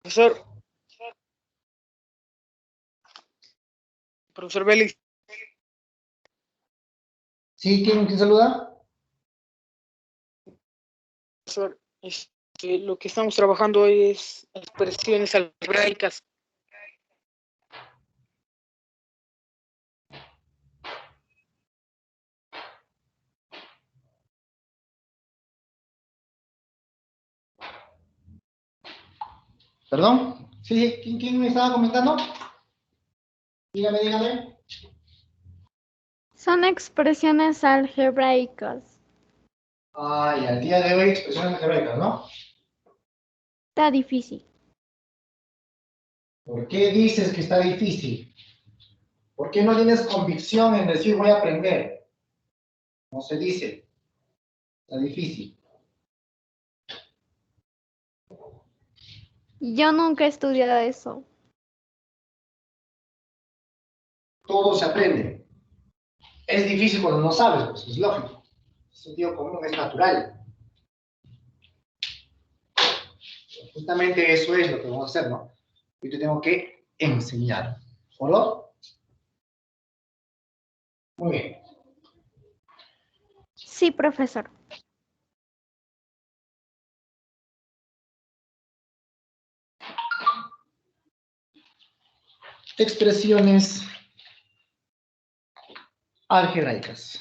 Profesor, profesor Vélez. ¿Sí? ¿Quién saluda? Profesor, lo que estamos trabajando hoy es expresiones algebraicas. ¿Perdón? Sí, ¿quién me estaba comentando? Dígame. Son expresiones algebraicas. Y al día de hoy expresiones algebraicas, ¿no? Está difícil. ¿Por qué dices que está difícil? ¿Por qué no tienes convicción en decir voy a aprender? No se dice. Está difícil. Yo nunca he estudiado eso. Todo se aprende. Es difícil cuando no sabes, pues es lógico. El sentido común es natural. Justamente eso es lo que vamos a hacer, ¿no? Yo te tengo que enseñar. ¿Solo? Muy bien. Sí, profesor. Expresiones algebraicas.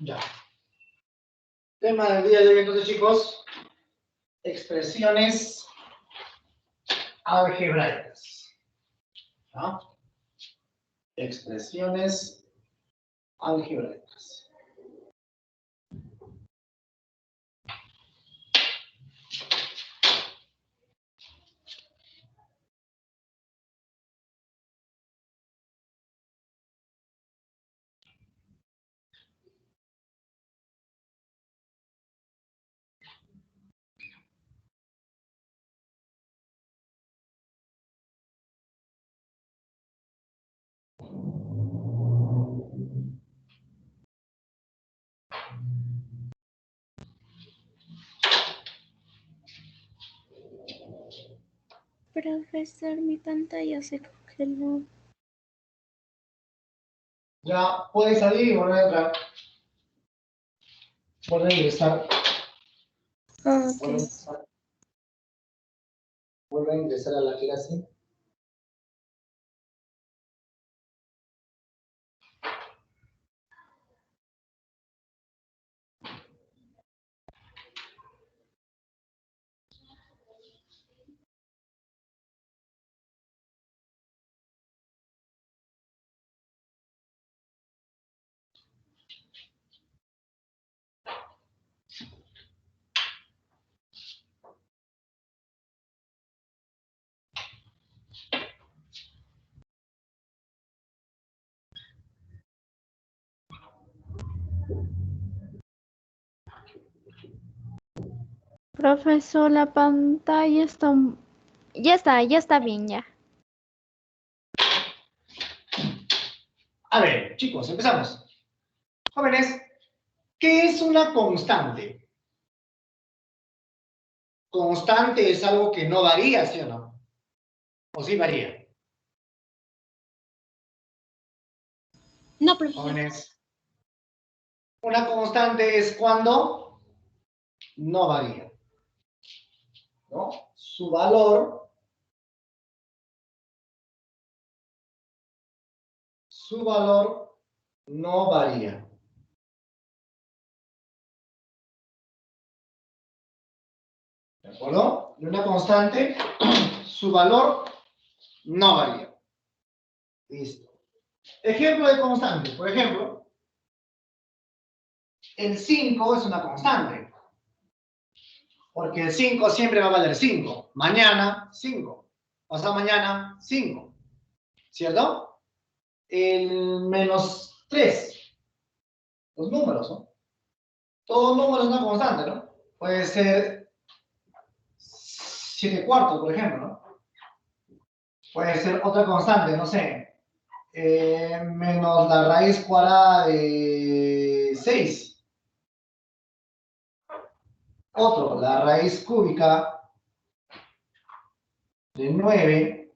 Ya. Tema del día de hoy, entonces, chicos, expresiones algebraicas. ¿Ah? Expresiones algebraicas. Profesor, mi pantalla se congeló. Ya puedes salir y volver a entrar. Volver a ingresar. Ok. Vuelve a ingresar a la clase. Profesor, la pantalla está... Ya está bien, ya. A ver, chicos, empezamos. Jóvenes, ¿qué es una constante? Constante es algo que no varía, ¿sí o no? ¿O sí varía? No, profesor. Jóvenes, una constante es cuando no varía, ¿no? Su valor no varía. ¿De acuerdo? Y una constante, su valor no varía. Listo. Ejemplo de constante. Por ejemplo, el 5 es una constante. Porque el 5 siempre va a valer 5. Mañana, 5. Pasado mañana, 5. ¿Cierto? El menos 3. Los números, ¿no? Todo número es una constante, ¿no? Puede ser 7 cuartos, por ejemplo, ¿no? Puede ser otra constante, no sé. Menos la raíz cuadrada de 6. Otro, la raíz cúbica de 9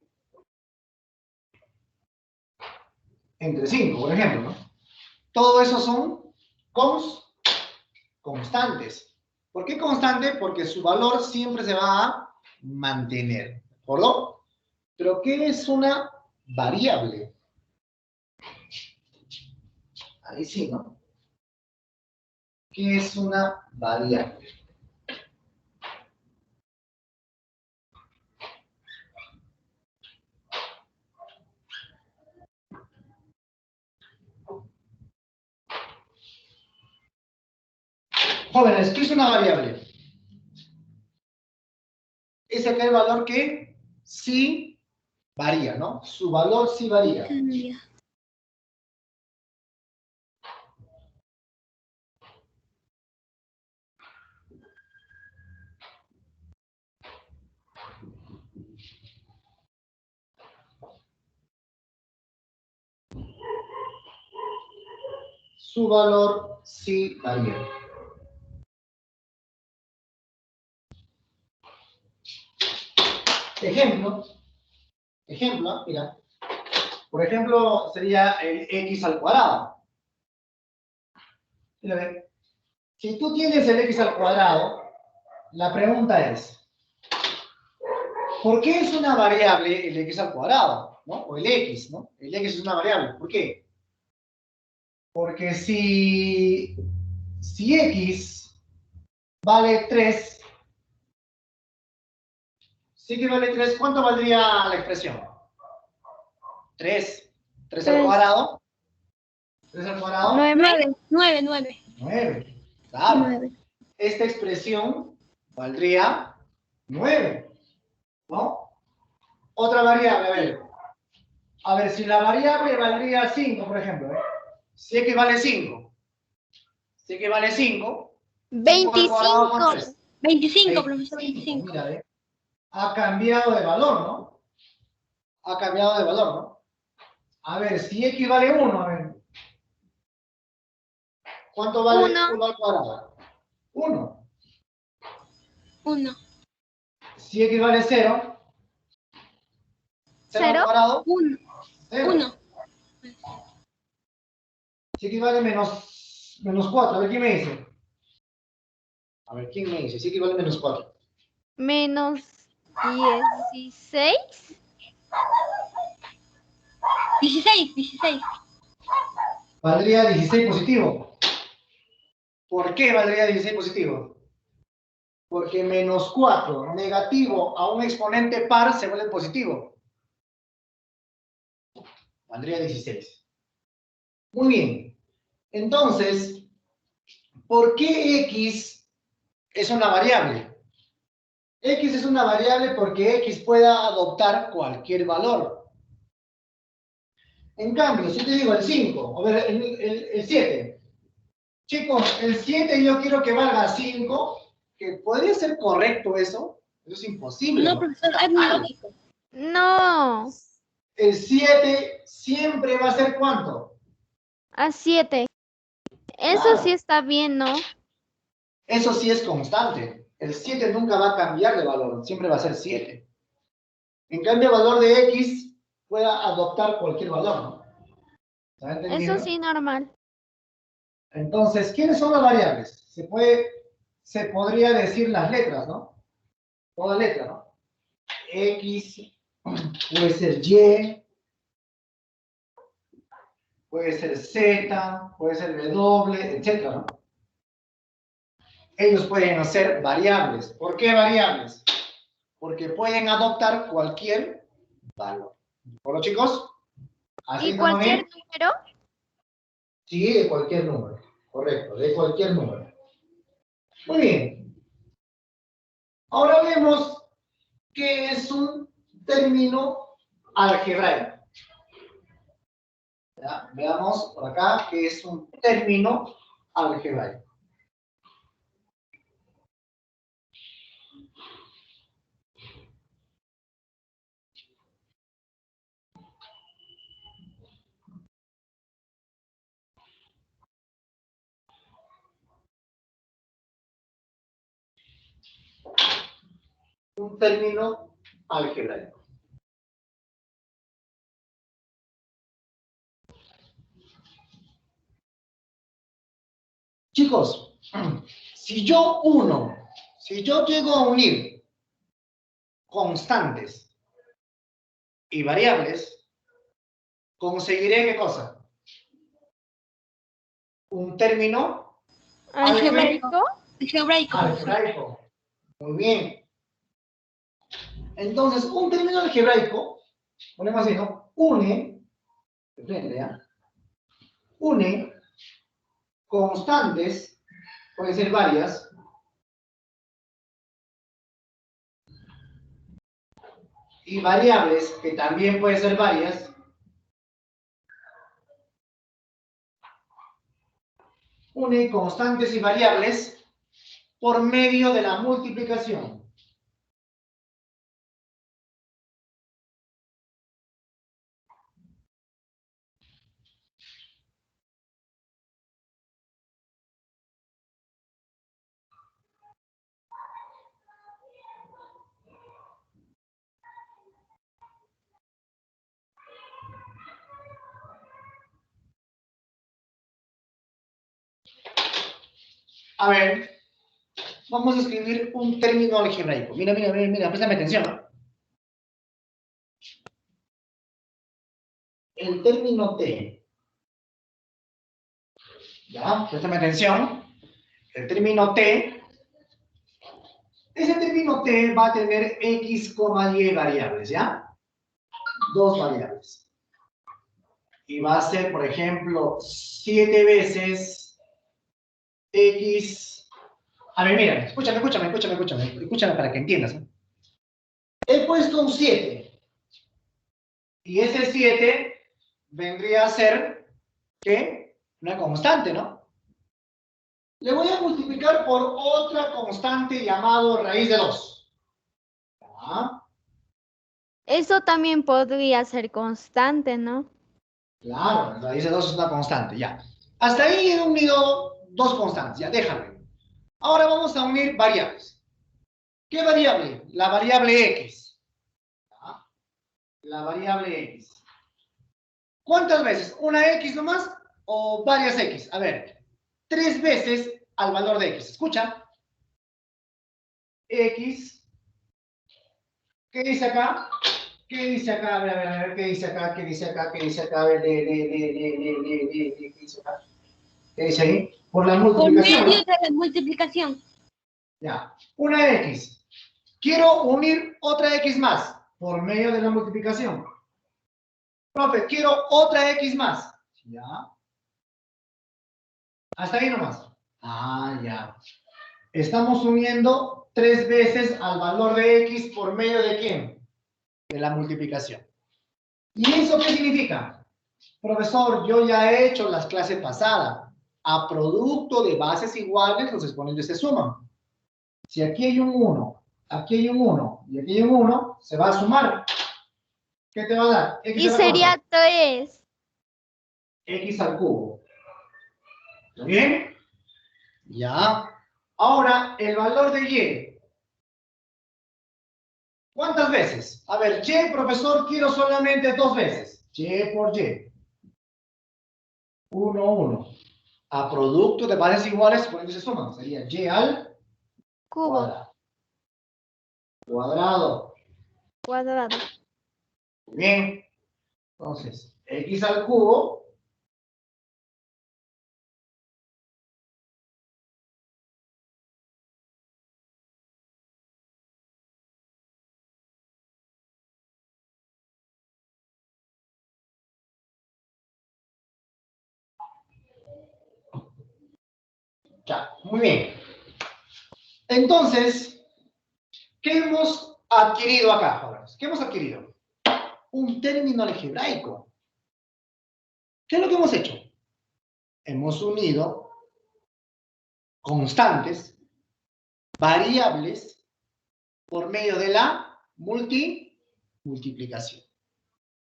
entre 5, por ejemplo, ¿no? Todo eso son constantes. ¿Por qué constante? Porque su valor siempre se va a mantener. ¿De acuerdo? Pero ¿qué es una variable? Ahí sí, ¿no? ¿Qué es una variable? Jóvenes, ¿qué es una variable? Es aquel valor que sí varía, ¿no? Su valor sí varía. Cambia. Su valor sí varía. Ejemplo, mira. Por ejemplo, sería el x al cuadrado. Mira, ve. Si tú tienes el x al cuadrado, la pregunta es, ¿por qué es una variable el x al cuadrado? ¿No? O el x, ¿no? El x es una variable. ¿Por qué? Porque si x vale 3, sí que vale 3, ¿cuánto valdría la expresión? 3. 3 al Tres. cuadrado. 3 al cuadrado. 9. 9. 9. Claro. 9. Esta expresión valdría 9. ¿No? Otra variable, a ver. A ver, si la variable valdría 5, por ejemplo, ¿eh? Si x vale 5. Si x vale 5. 5 al cuadrado con 3. 25, profesor, 25. Mira, ¿eh? Ha cambiado de valor, ¿no? Ha cambiado de valor, ¿no? A ver, si x vale 1, a ver. ¿Cuánto vale 1 al cuadrado? 1. 1. Si x vale 0. 0 al ¿Cero? cuadrado. 1. 0. 1. Si x vale menos 4, a ver, ¿quién me dice? A ver, ¿quién me dice? Si x vale menos 4. Menos 16. 16. Valdría 16 positivo. ¿Por qué valdría 16 positivo? Porque menos 4 negativo a un exponente par se vuelve positivo. Valdría 16. Muy bien. Entonces, ¿por qué x es una variable? X es una variable porque x pueda adoptar cualquier valor. En cambio, si te digo el 5, a ver, el 7. Chicos, el 7 yo quiero que valga 5, que podría ser correcto eso. Eso es imposible. No, profesor, es muy lógico. No. El 7 siempre va a ser ¿cuánto? A 7. Eso Claro. sí está bien, ¿no? Eso sí es constante. El 7 nunca va a cambiar de valor, siempre va a ser 7. En cambio, el valor de x pueda adoptar cualquier valor, ¿no? ¿Está entendiendo? Eso sí, normal. Entonces, ¿quiénes son las variables? Se podría decir las letras, ¿no? Toda letra, ¿no? X, puede ser Y, puede ser Z, puede ser W, etcétera, ¿no? Ellos pueden ser variables. ¿Por qué variables? Porque pueden adoptar cualquier valor. ¿Hola, chicos? ¿Así ¿Y estamos cualquier bien? número? Sí, de cualquier número. Correcto, de cualquier número. Muy bien. Ahora vemos que es un término algebraico. ¿Ya? Veamos por acá que es un término algebraico. Un término algebraico. Chicos, si yo llego a unir constantes y variables, conseguiré ¿qué cosa? Un término ¿Algebraico? Algebraico, profesor. algebraico. Muy bien. Entonces, un término algebraico, ponemos así, ¿no? Une, de frente, ¿ya? Une constantes, pueden ser varias, y variables, que también pueden ser varias, une constantes y variables por medio de la multiplicación. A ver, vamos a escribir un término algebraico. Mira, mira, mira, mira, préstame atención, ¿no? El término T. ¿Ya? Préstame atención. El término T. Ese término T va a tener X, Y variables, ¿ya? Dos variables. Y va a ser, por ejemplo, 7 veces X. A ver, mira, escúchame para que entiendas, ¿no? He puesto un 7. Y ese 7 vendría a ser, ¿qué? Una constante, ¿no? Le voy a multiplicar por otra constante llamado raíz de 2. ¿Ya? Eso también podría ser constante, ¿no? Claro, la raíz de 2 es una constante, ya. Hasta ahí he unido dos constantes, ya, déjame. Ahora vamos a unir variables. ¿Qué variable? La variable X. ¿Ya? La variable X. ¿Cuántas veces? ¿Una X nomás o varias X? A ver, 3 veces al valor de X. Escucha. X. ¿Qué dice acá? ¿Qué dice acá? A ver, ¿qué dice acá? ¿Qué dice acá? ¿Qué dice acá? A ver, ¿qué dice acá? ¿Qué dice ahí? Por la Por multiplicación, medio ¿no? de la multiplicación. Ya. Una X. Quiero unir otra X más por medio de la multiplicación. Profe, quiero otra X más. Ya. Hasta ahí nomás. Ah, ya. Estamos uniendo 3 veces al valor de X por medio de ¿quién? De la multiplicación. ¿Y eso qué significa? Profesor, yo ya he hecho las clases pasadas. A producto de bases iguales, los exponentes se suman. Si aquí hay un 1, aquí hay un 1 y aquí hay un 1, se va a sumar. ¿Qué te va a dar? X Y a la sería cuarta. 3. X al cubo. ¿Está bien? Ya. Ahora, el valor de Y. ¿Cuántas veces? A ver, Y, profesor, quiero solamente 2 veces. Y por Y. 1, 1. A producto de bases iguales, por ende se suman. Sería Y al Cubo, cuadrado. Cuadrado. cuadrado. Bien. Entonces, X al cubo. Ya, muy bien. Entonces, ¿Qué hemos adquirido acá, jóvenes? ¿Qué hemos adquirido? Un término algebraico. ¿Qué es lo que hemos hecho? Hemos unido constantes, variables, por medio de la multiplicación.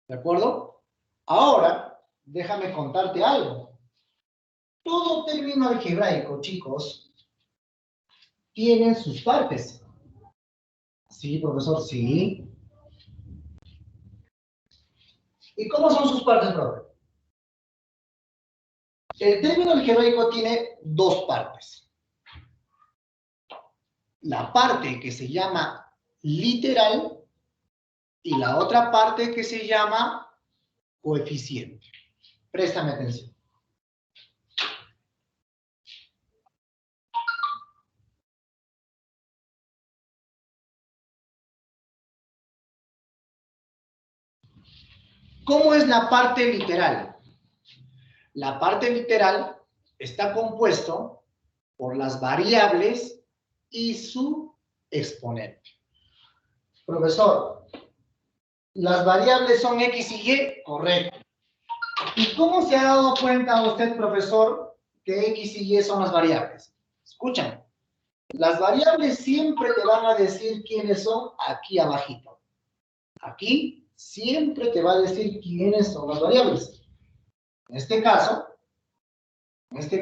¿De acuerdo? Ahora, déjame contarte algo. Todo término algebraico, chicos, tiene sus partes. Sí, profesor, sí. ¿Y cómo son sus partes, profe? El término algebraico tiene dos partes. La parte que se llama literal y la otra parte que se llama coeficiente. Préstame atención. ¿Cómo es la parte literal? La parte literal está compuesto por las variables y su exponente. Profesor, ¿las variables son X y Y? Correcto. ¿Y cómo se ha dado cuenta usted, profesor, que X y Y son las variables? Escuchen, las variables siempre te van a decir quiénes son aquí abajito. Aquí siempre te va a decir quiénes son las variables. En este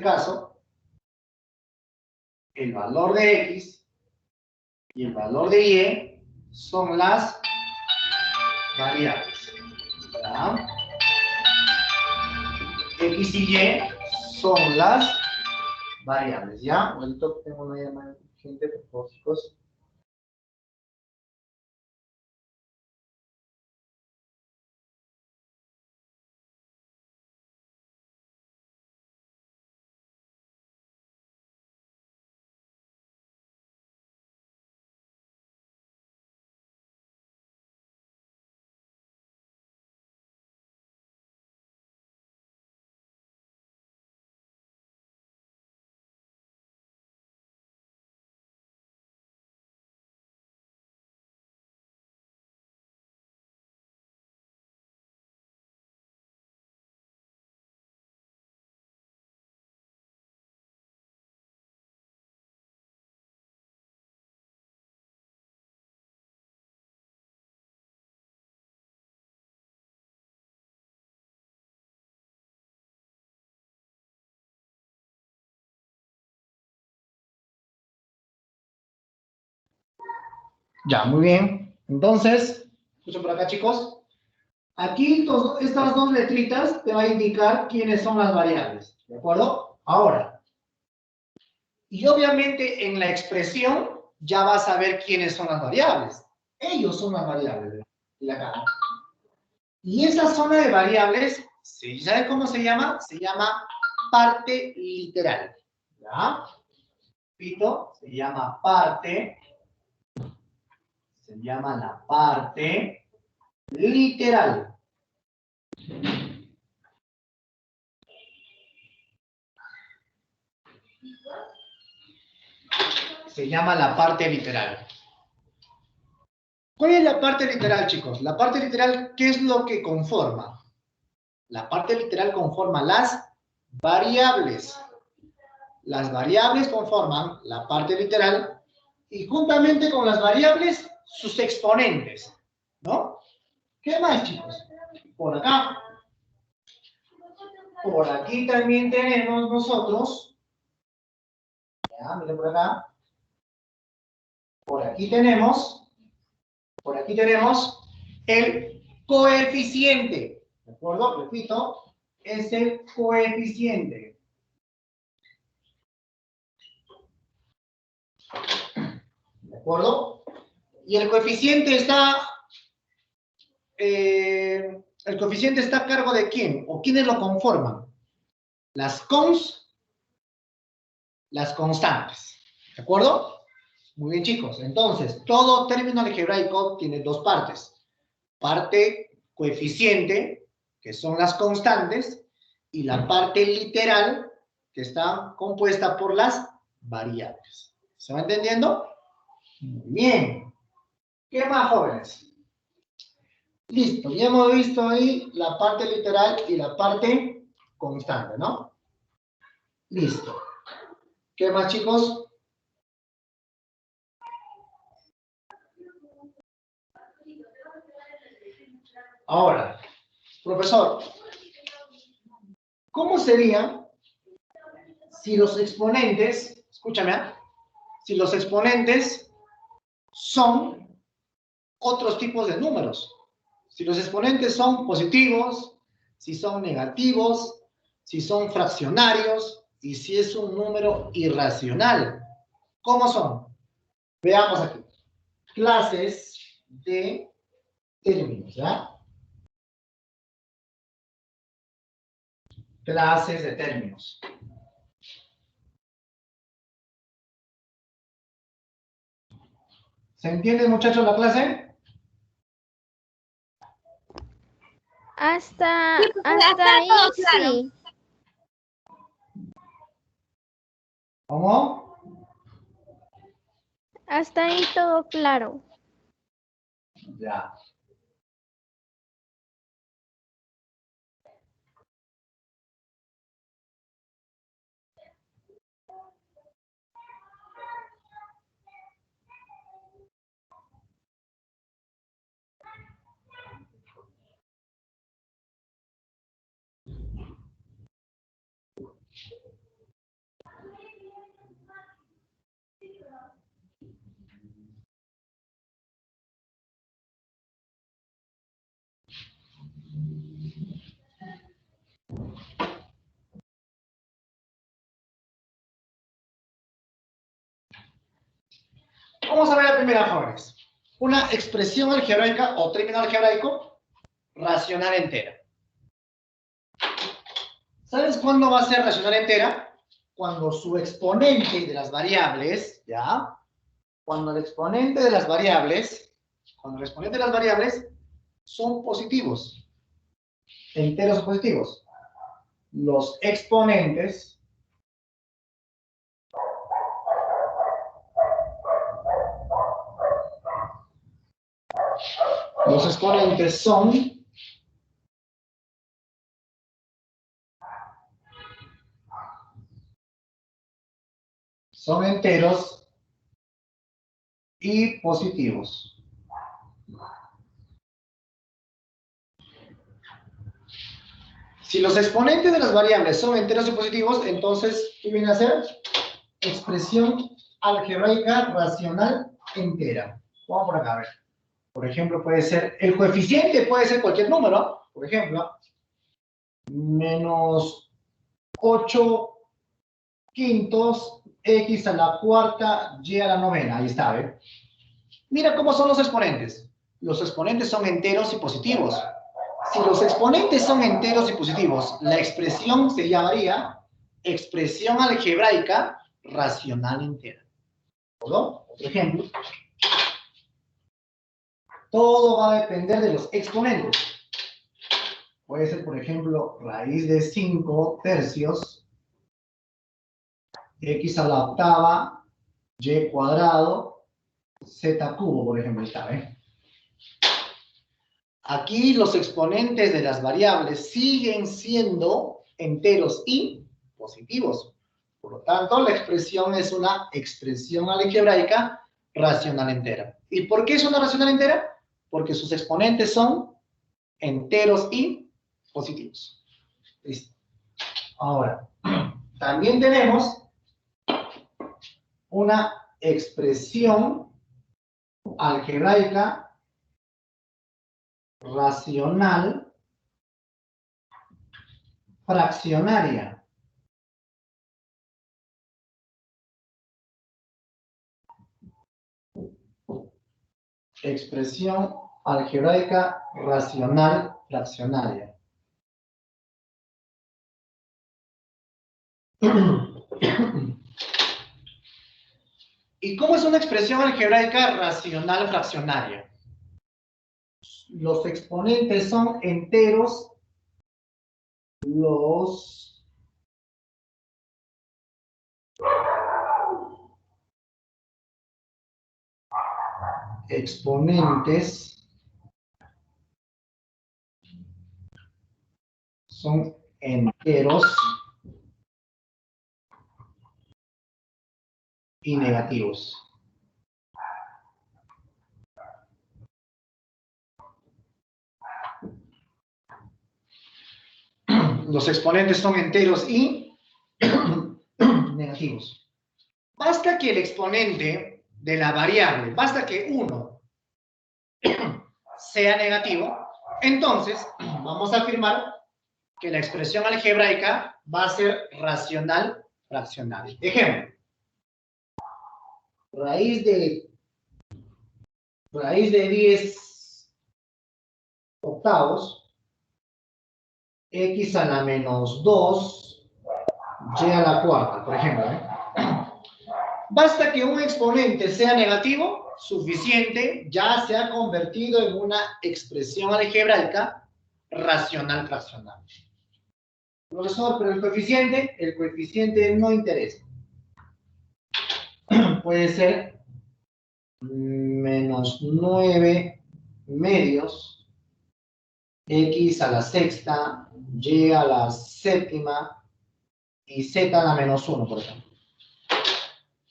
caso, el valor de X y el valor de Y son las variables. ¿Ya? X y Y son las variables, ¿ya? Ahorita tengo una llamada gente, por favor, chicos. Ya, muy bien. Entonces, escuchen por acá, chicos. Aquí estas dos letritas te van a indicar quiénes son las variables. ¿De acuerdo? Ahora, y obviamente en la expresión ya vas a ver quiénes son las variables. Ellos son las variables de acá. Y esa zona de variables, ¿sabes cómo se llama? Se llama parte literal. ¿Ya? Repito, se llama parte. Se llama la parte literal. Se llama la parte literal. ¿Cuál es la parte literal, chicos? La parte literal, ¿qué es lo que conforma? La parte literal conforma las variables. Las variables conforman la parte literal y juntamente con las variables, sus exponentes. ¿No? ¿Qué más, chicos? Por acá. Por aquí también tenemos nosotros. Ya, miren por acá. Por aquí tenemos el coeficiente. ¿De acuerdo? Repito, es el coeficiente. ¿De acuerdo? Y el coeficiente está a cargo de quién, o quiénes lo conforman. Las constantes. ¿De acuerdo? Muy bien, chicos. Entonces, todo término algebraico tiene dos partes. Parte coeficiente, que son las constantes, y la parte literal, que está compuesta por las variables. ¿Se va entendiendo? Muy bien. ¿Qué más, jóvenes? Listo, ya hemos visto ahí la parte literal y la parte constante, ¿no? Listo. ¿Qué más, chicos? Ahora, profesor, ¿cómo sería si los exponentes, escúchame, si los exponentes son otros tipos de números? Si los exponentes son positivos, si son negativos, si son fraccionarios y si es un número irracional. ¿Cómo son? Veamos aquí. Clases de términos, ¿ya? Clases de términos. ¿Se entiende, muchachos, la clase? Hasta, Sí, profesor, hasta hasta ahí todo claro. sí. ¿Cómo? Hasta ahí todo claro. Ya. Vamos a ver la primera, jóvenes. Una expresión algebraica o término algebraico racional entera. ¿Sabes cuándo va a ser racional entera? Cuando su exponente de las variables, ¿ya? Cuando el exponente de las variables, son positivos, enteros o positivos. Los exponentes son enteros y positivos. Si los exponentes de las variables son enteros y positivos, entonces, ¿qué viene a ser? Expresión algebraica racional entera. Vamos por acá, a ver. Por ejemplo, puede ser, el coeficiente puede ser cualquier número. Por ejemplo, menos 8 quintos, x a la cuarta, y a la novena. Ahí está, ¿ve? Mira cómo son los exponentes. Los exponentes son enteros y positivos. Si los exponentes son enteros y positivos, la expresión se llamaría expresión algebraica racional entera. ¿No? Otro ejemplo. Todo va a depender de los exponentes. Puede ser, por ejemplo, raíz de 5 tercios, x a la octava, y cuadrado, z cubo, por ejemplo, está, ¿eh? Aquí los exponentes de las variables siguen siendo enteros y positivos. Por lo tanto, la expresión es una expresión algebraica racional entera. ¿Y por qué es una racional entera? Porque sus exponentes son enteros y positivos. Listo. Ahora, también tenemos una expresión algebraica racional fraccionaria. Expresión algebraica racional fraccionaria. ¿Y cómo es una expresión algebraica racional fraccionaria? Los exponentes son enteros, los exponentes son enteros y negativos. Los exponentes son enteros y negativos. Basta que el exponente de la variable, basta que 1 sea negativo, entonces vamos a afirmar que la expresión algebraica va a ser racional fraccional. Ejemplo, raíz de 10 octavos, x a la menos 2, y a la cuarta, por ejemplo. Basta que un exponente sea negativo, suficiente, ya se ha convertido en una expresión algebraica racional fraccional. Profesor, pero el coeficiente no interesa. Puede ser menos 9 medios, x a la sexta, y a la séptima, y z a la menos 1, por ejemplo.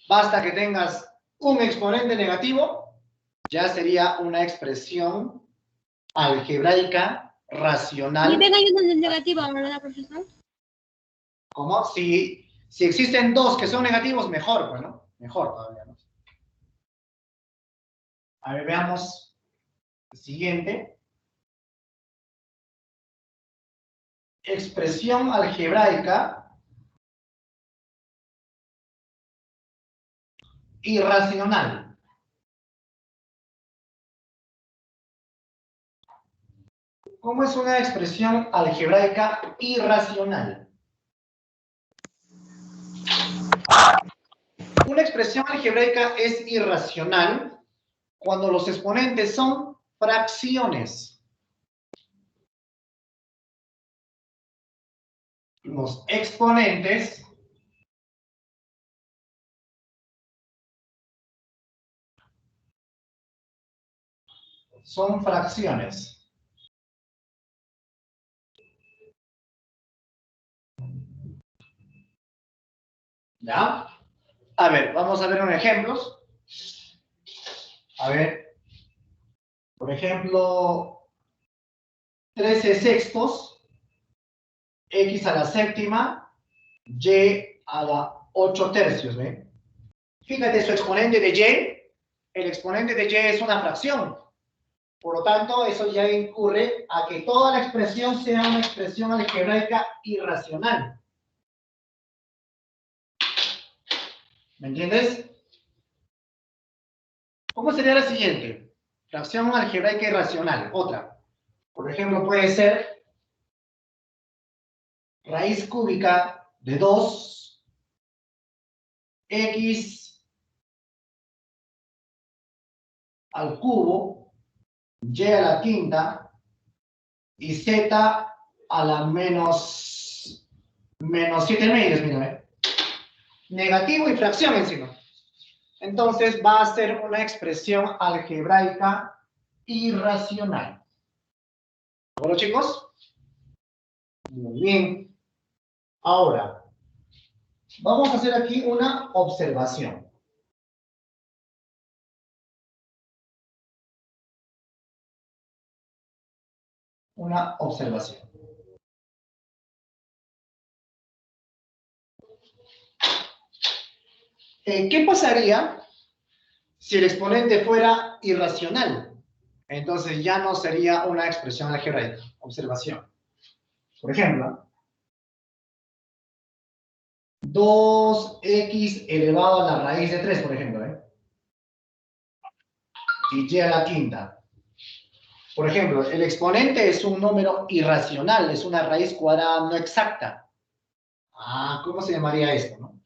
Basta que tengas un exponente negativo, ya sería una expresión algebraica racional. Y ven, hay uno negativo, ¿verdad, profesor? ¿Cómo? Si existen dos que son negativos, mejor, pues, ¿no? Mejor todavía, ¿no? A ver, veamos el siguiente. Expresión algebraica irracional. ¿Cómo es una expresión algebraica irracional? Una expresión algebraica es irracional cuando los exponentes son fracciones. Los exponentes son fracciones. ¿Ya? A ver, vamos a ver unos ejemplos. A ver, por ejemplo, 13 sextos, x a la séptima, y a la 8 tercios, ¿ven? Fíjate, su exponente de y, el exponente de y es una fracción. Por lo tanto, eso ya incurre a que toda la expresión sea una expresión algebraica irracional. ¿Me entiendes? ¿Cómo sería la siguiente? Fracción algebraica irracional. Otra. Por ejemplo, puede ser raíz cúbica de 2, x al cubo, y a la quinta, y z a la menos 7 medios, mira, negativo y fracción encima. Entonces va a ser una expresión algebraica irracional. ¿Bueno, chicos? Muy bien. Ahora, vamos a hacer aquí una observación. Una observación. ¿Qué pasaría si el exponente fuera irracional? Entonces ya no sería una expresión algebraica. Observación. Por ejemplo, 2x elevado a la raíz de 3, por ejemplo, y y a la quinta. Por ejemplo, el exponente es un número irracional, es una raíz cuadrada no exacta. Ah, ¿cómo se llamaría esto, no?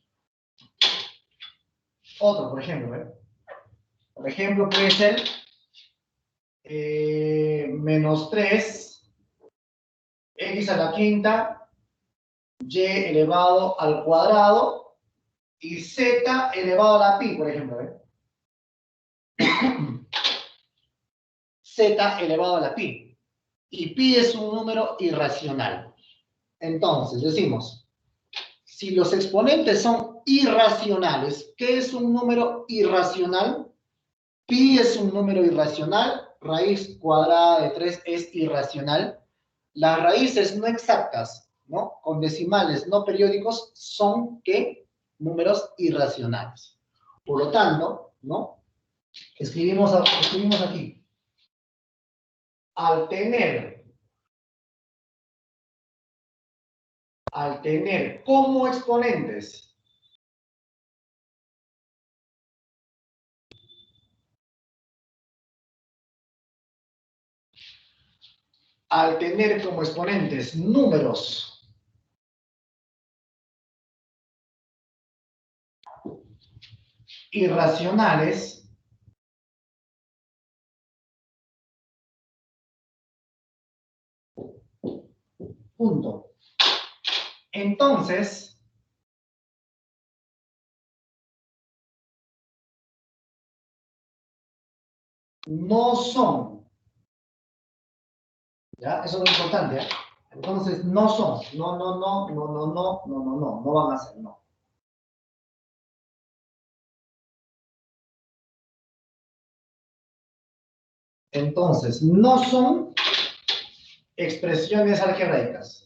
Otro, por ejemplo, Por ejemplo, puede ser menos 3, x a la quinta, y elevado al cuadrado, y z elevado a la pi, por ejemplo, z elevado a la pi. Y pi es un número irracional. Entonces, decimos, si los exponentes son irracionales, ¿qué es un número irracional? Pi es un número irracional, raíz cuadrada de 3 es irracional. Las raíces no exactas, ¿no? Con decimales no periódicos, son, ¿qué? Números irracionales. Por lo tanto, ¿no? Escribimos aquí. Al tener como exponentes números irracionales, punto. Entonces, no son, ¿ya? Eso es lo importante, ¿eh? Entonces, no son, no van a ser, no. Entonces, no son expresiones algebraicas.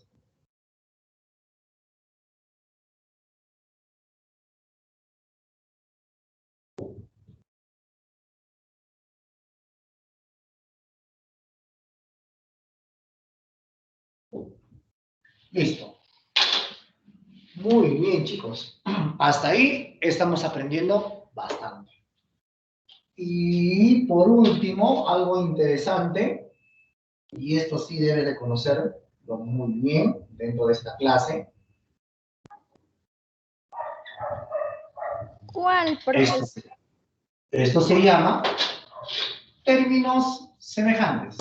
Listo. Muy bien, chicos. Hasta ahí estamos aprendiendo bastante. Y por último, algo interesante, y esto sí debe de conocerlo muy bien dentro de esta clase. ¿Cuál, profesor? Esto se llama términos semejantes.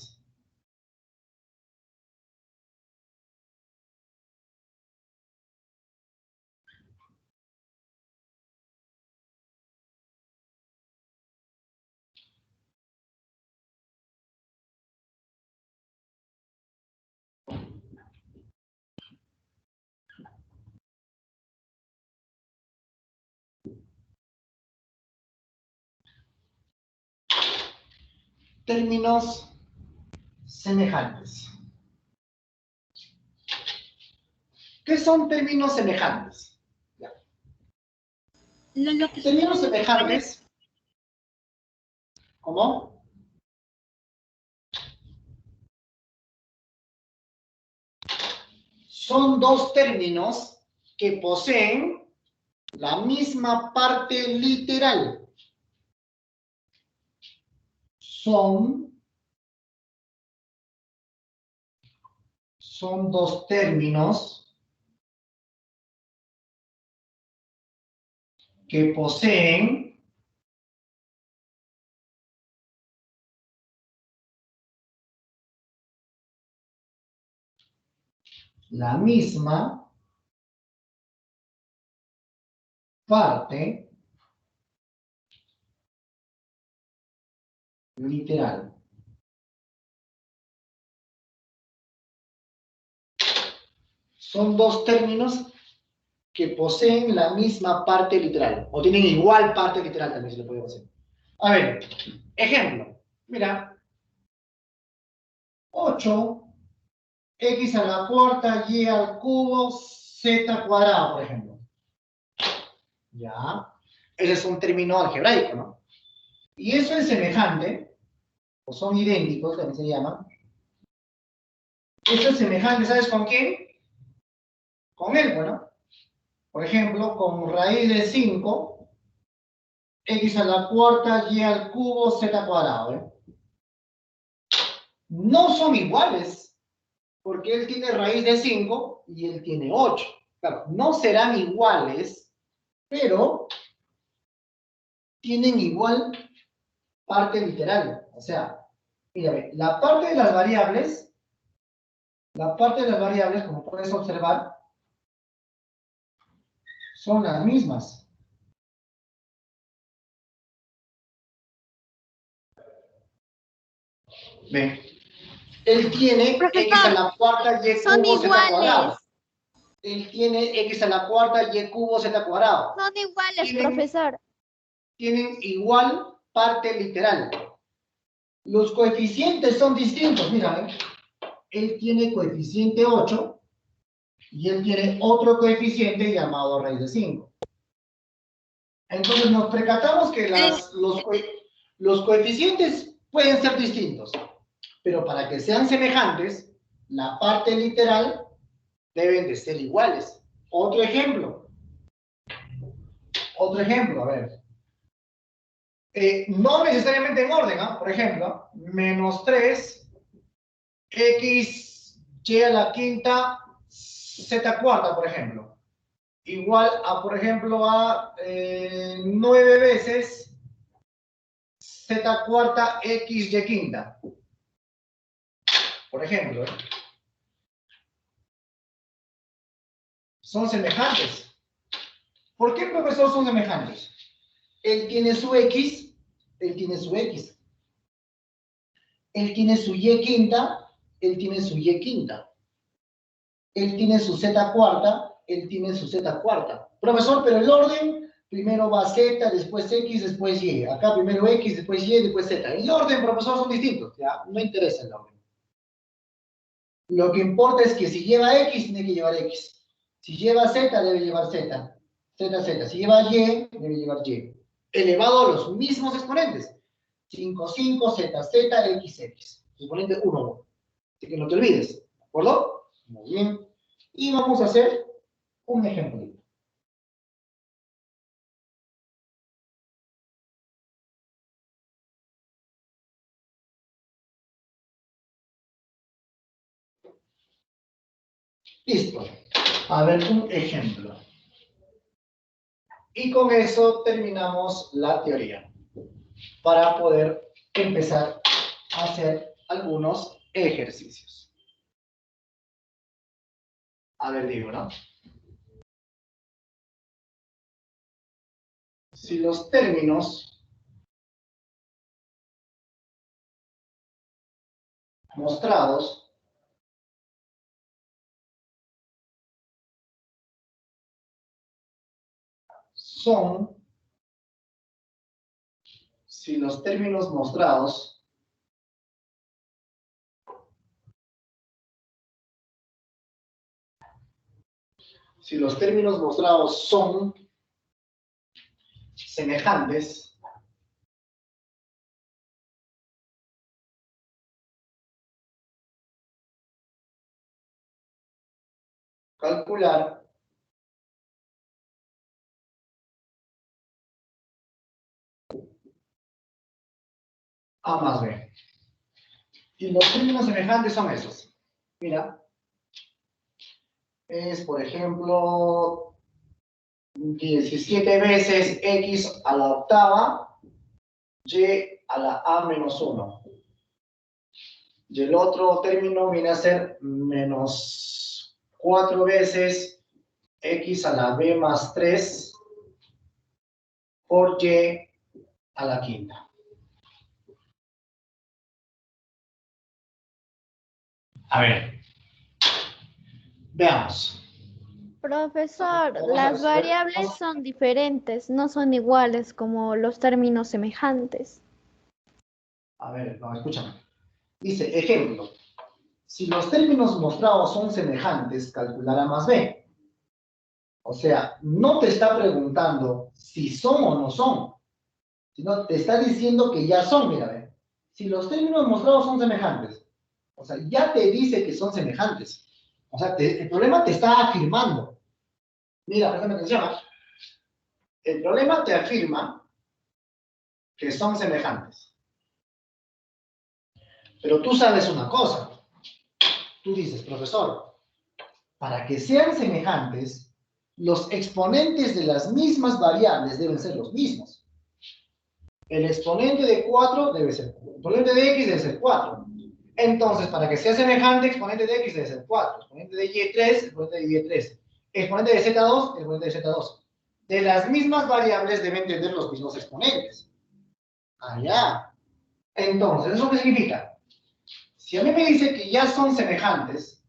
Términos semejantes. ¿Qué son términos semejantes? Lo que Términos semejantes, ¿cómo? Son dos términos que poseen la misma parte literal. Son dos términos que poseen la misma parte literal. Son dos términos que poseen la misma parte literal, o tienen igual parte literal también se le puede decir. A ver, ejemplo, mira, 8, x a la cuarta, y al cubo, z cuadrado, por ejemplo. Ya, ese es un término algebraico, ¿no? Y eso es semejante, o son idénticos, también se llaman. Eso es semejante, ¿sabes con quién? Con él, bueno. Por ejemplo, con raíz de 5, x a la cuarta, y al cubo, z cuadrado, ¿eh? No son iguales, porque él tiene raíz de 5 y él tiene 8. Claro, no serán iguales, pero tienen igual parte literal. O sea, mírame, la parte de las variables, como puedes observar, son las mismas. Ven. Él tiene Profesor, x a la cuarta y son cubo z cuadrado. iguales. Él tiene x a la cuarta y cubo z cuadrado. Son iguales, Tienen- profesor. Tienen igual parte literal. Los coeficientes son distintos, mira. Él tiene coeficiente 8 y él tiene otro coeficiente llamado raíz de 5. Entonces nos percatamos que los coeficientes pueden ser distintos, pero para que sean semejantes, la parte literal deben de ser iguales. Otro ejemplo, a ver. No necesariamente en orden, ¿ah? Por ejemplo, menos 3, x, y a la quinta, z cuarta, por ejemplo. Igual a, por ejemplo, a 9 veces z cuarta, x, y quinta. Por ejemplo, ¿eh? Son semejantes. ¿Por qué, profesor, son semejantes? Él tiene su x, él tiene su x. Él tiene su y quinta, él tiene su y quinta. Él tiene su z cuarta, él tiene su z cuarta. Profesor, pero el orden, primero va z, después x, después y. Acá primero x, después y, después z. El orden, profesor, son distintos. ¿Ya? No interesa el orden. Lo que importa es que si lleva x, tiene que llevar x. Si lleva z, debe llevar z. Z, z. Si lleva y, debe llevar y. Elevado a los mismos exponentes. 5, 5, z, z, x, x. Exponente 1, 1. Así que no te olvides. ¿De acuerdo? Muy bien. Y vamos a hacer un ejemplo. Listo. A ver, un ejemplo. Y con eso terminamos la teoría. Para poder empezar a hacer algunos ejercicios. A ver, digo, ¿no? Si los términos mostrados son, si los términos mostrados son semejantes, calcular A más B. Y los términos semejantes son esos. Mira, es por ejemplo 17 veces x a la octava y a la a menos 1. Y el otro término viene a ser menos 4 veces x a la b más 3 por y a la quinta. A ver, veamos. Profesor, Vamos a las ver, variables son diferentes, no son iguales como los términos semejantes. A ver, no, escúchame. Dice, ejemplo, si los términos mostrados son semejantes, calcular A más B. O sea, no te está preguntando si son o no son, sino te está diciendo que ya son, mira, ve. Si los términos mostrados son semejantes, o sea, ya te dice que son semejantes. O sea, el problema te está afirmando. Mira, préstame atención. El problema te afirma que son semejantes. Pero tú sabes una cosa. Tú dices, profesor, para que sean semejantes, los exponentes de las mismas variables deben ser los mismos. El exponente de 4 debe ser 4. El exponente de x debe ser 4. Entonces, para que sea semejante, exponente de x debe ser 4. Exponente de y 3, exponente de y 3. Exponente de z2, exponente de z2. De las mismas variables deben tener los mismos exponentes. Allá. Entonces, ¿eso qué significa? Si a mí me dice que ya son semejantes,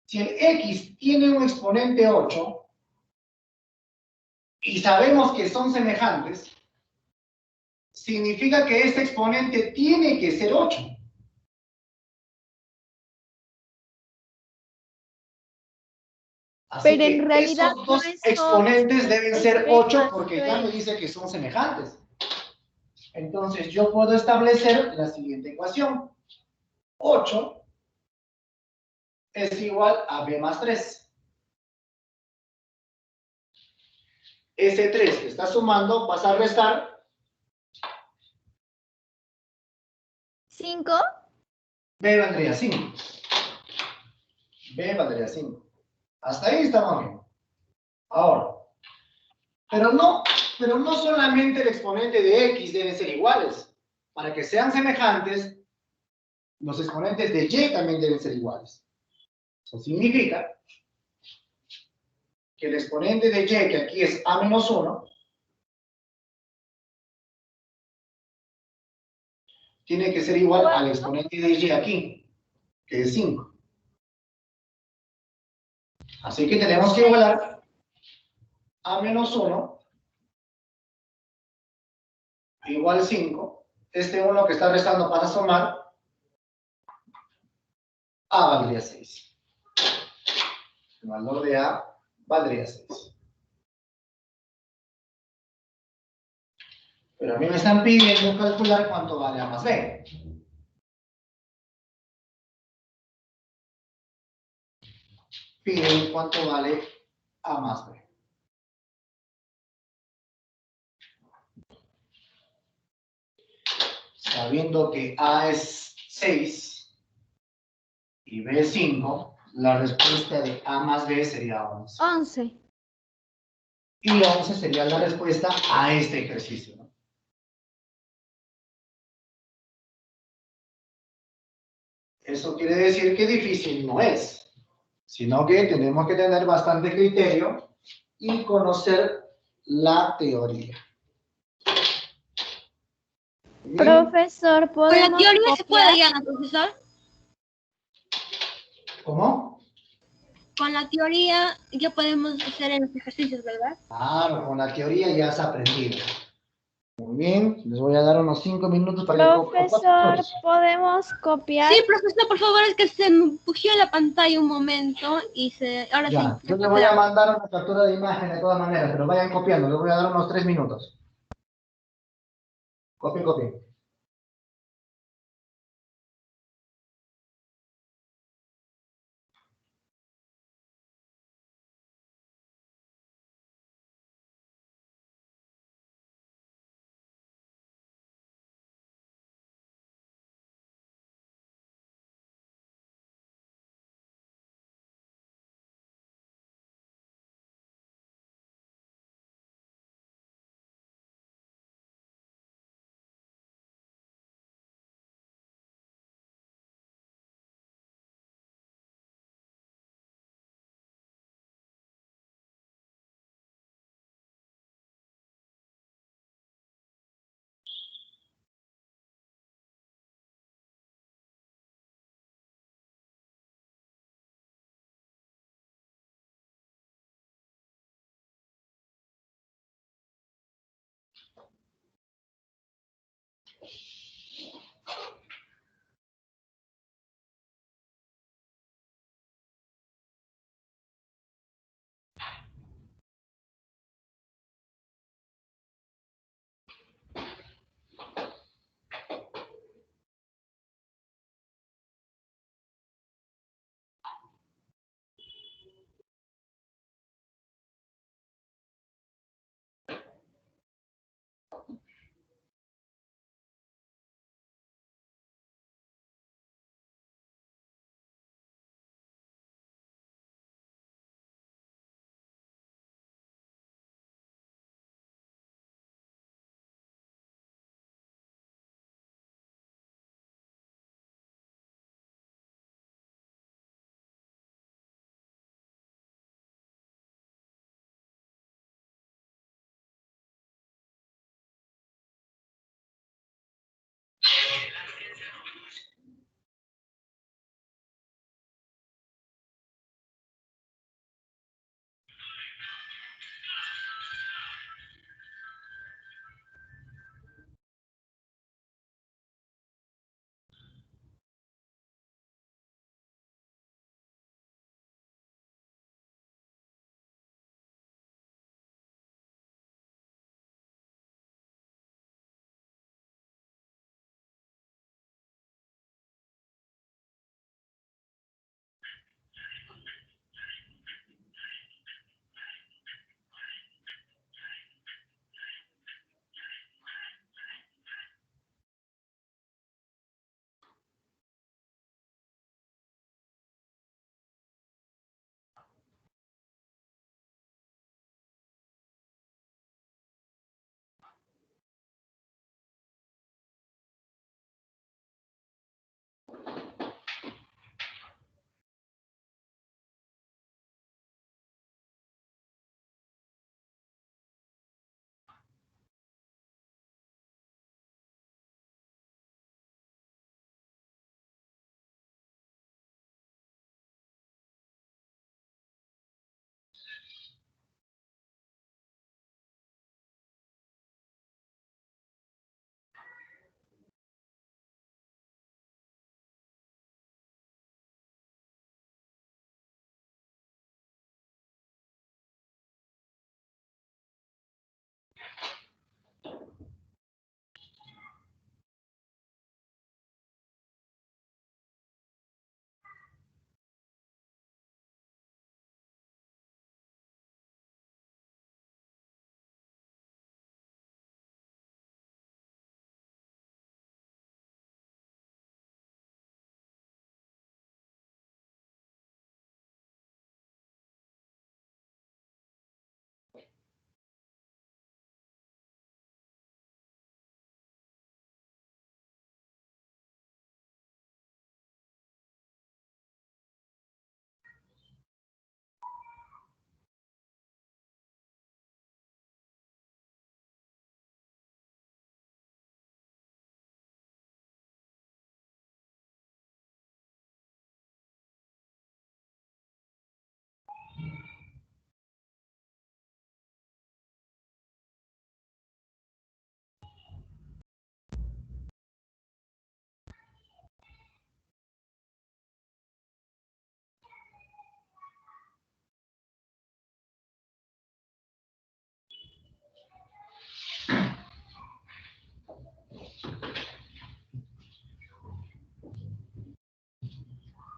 si el x tiene un exponente 8 y sabemos que son semejantes, significa que este exponente tiene que ser 8. Así Pero en que realidad esos no dos es 8, exponentes deben es ser B 8 más porque ya me 3. dice que son semejantes. Entonces yo puedo establecer la siguiente ecuación. 8 es igual a b más 3. Ese 3 que está sumando pasa a restar. 5. B valdría 5. B valdría 5. Hasta ahí estamos bien. Ahora, pero no solamente el exponente de x deben ser iguales. Para que sean semejantes, los exponentes de y también deben ser iguales. Eso significa que el exponente de y, que aquí es a menos 1, tiene que ser igual al exponente de y aquí, que es 5. Así que tenemos que igualar a menos 1 igual 5. Este 1 que está restando para sumar, a valdría 6. El valor de a valdría 6. Pero a mí me están pidiendo calcular cuánto vale a más b. Piden cuánto vale a más b. Sabiendo que a es 6 y b es 5, la respuesta de a más b sería 11. 11. Y 11 sería la respuesta a este ejercicio, ¿no? Eso quiere decir que difícil no es, sino que tenemos que tener bastante criterio y conocer la teoría. Bien. Profesor, Con la ¿podemos teoría se puede copiar? ya, profesor. ¿Cómo? Con la teoría ya podemos hacer en los ejercicios, ¿verdad? Claro, con la teoría ya has aprendido. Muy bien, les voy a dar unos 5 minutos para que Profesor, ¿podemos copiar? Sí, profesor, por favor, es que se me bugueó la pantalla un momento y ahora sí. Ya, yo les voy a mandar una captura de imagen de todas maneras, pero vayan copiando, les voy a dar unos 3 minutos. Copien, copien.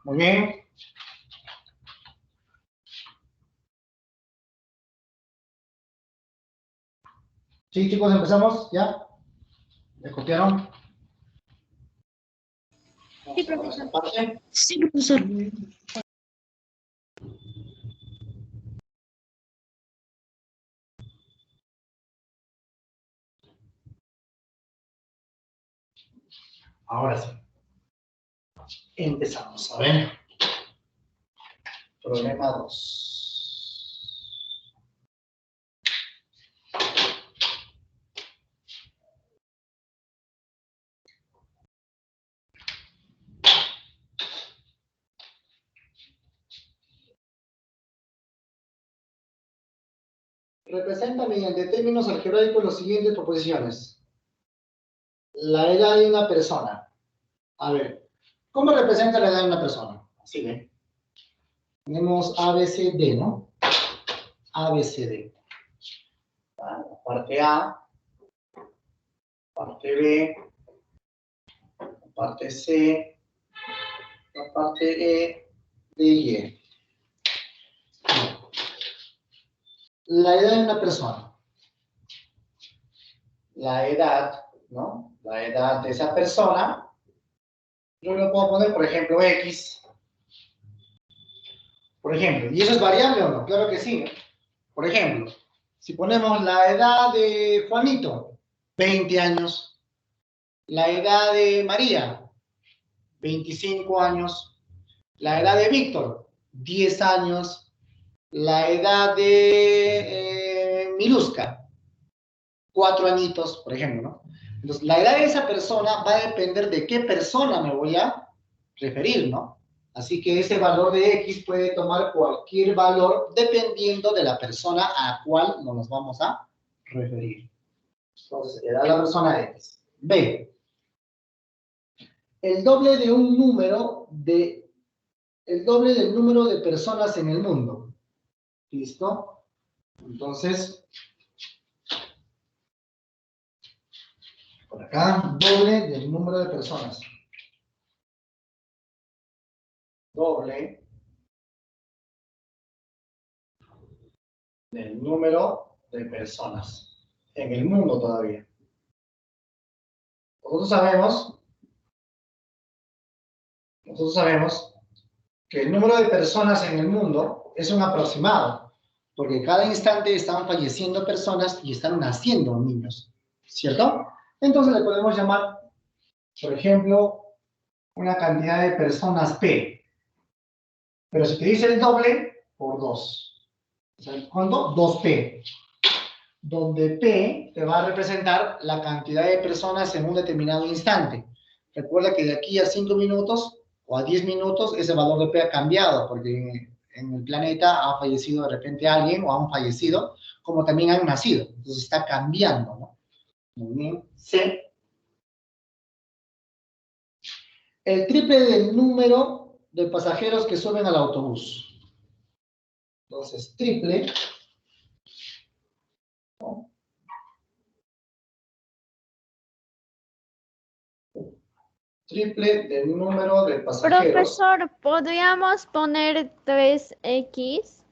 Muy bien. Sí, chicos, empezamos, ¿ya? ¿Ya copiaron? Sí, Vamos a ver profesor. esta parte. Sí, profesor. Ahora sí. Empezamos, a ver. Problema 2. Representa mediante términos algebraicos las siguientes proposiciones. La edad de una persona. A ver, ¿cómo representa la edad de una persona? Así ve. Tenemos A, B, C, D, ¿no? A, B, C, D. La parte A, parte B, la parte C, la parte E, D y E. La edad de una persona. La edad, ¿no? La edad de esa persona. Yo lo puedo poner, por ejemplo, X. Por ejemplo, ¿y eso es variable o no? Claro que sí, ¿no? Por ejemplo, si ponemos la edad de Juanito, 20 años. La edad de María, 25 años. La edad de Víctor, 10 años. La edad de Miluska, 4 añitos, por ejemplo, ¿no? Entonces, la edad de esa persona va a depender de qué persona me voy a referir, ¿no? Así que ese valor de X puede tomar cualquier valor dependiendo de la persona a la cual nos vamos a referir. Entonces, edad de la persona X. B. El doble de un número de, el doble del número de personas en el mundo. ¿Listo? Entonces, por acá, doble del número de personas. Doble del número de personas en el mundo todavía. Nosotros sabemos que el número de personas en el mundo es un aproximado, porque cada instante están falleciendo personas y están naciendo niños, ¿cierto? Entonces le podemos llamar, por ejemplo, una cantidad de personas P. Pero si te dice el doble, por 2. O sea, ¿cuánto? 2P. Donde P te va a representar la cantidad de personas en un determinado instante. Recuerda que de aquí a 5 minutos o a 10 minutos ese valor de P ha cambiado, porque en el planeta ha fallecido de repente alguien o han fallecido, como también han nacido. Entonces está cambiando, ¿no? Muy bien. C. El triple del número de pasajeros que suben al autobús. Entonces, triple, ¿no? Triple del número de pasajeros. Profesor, ¿podríamos poner 3X?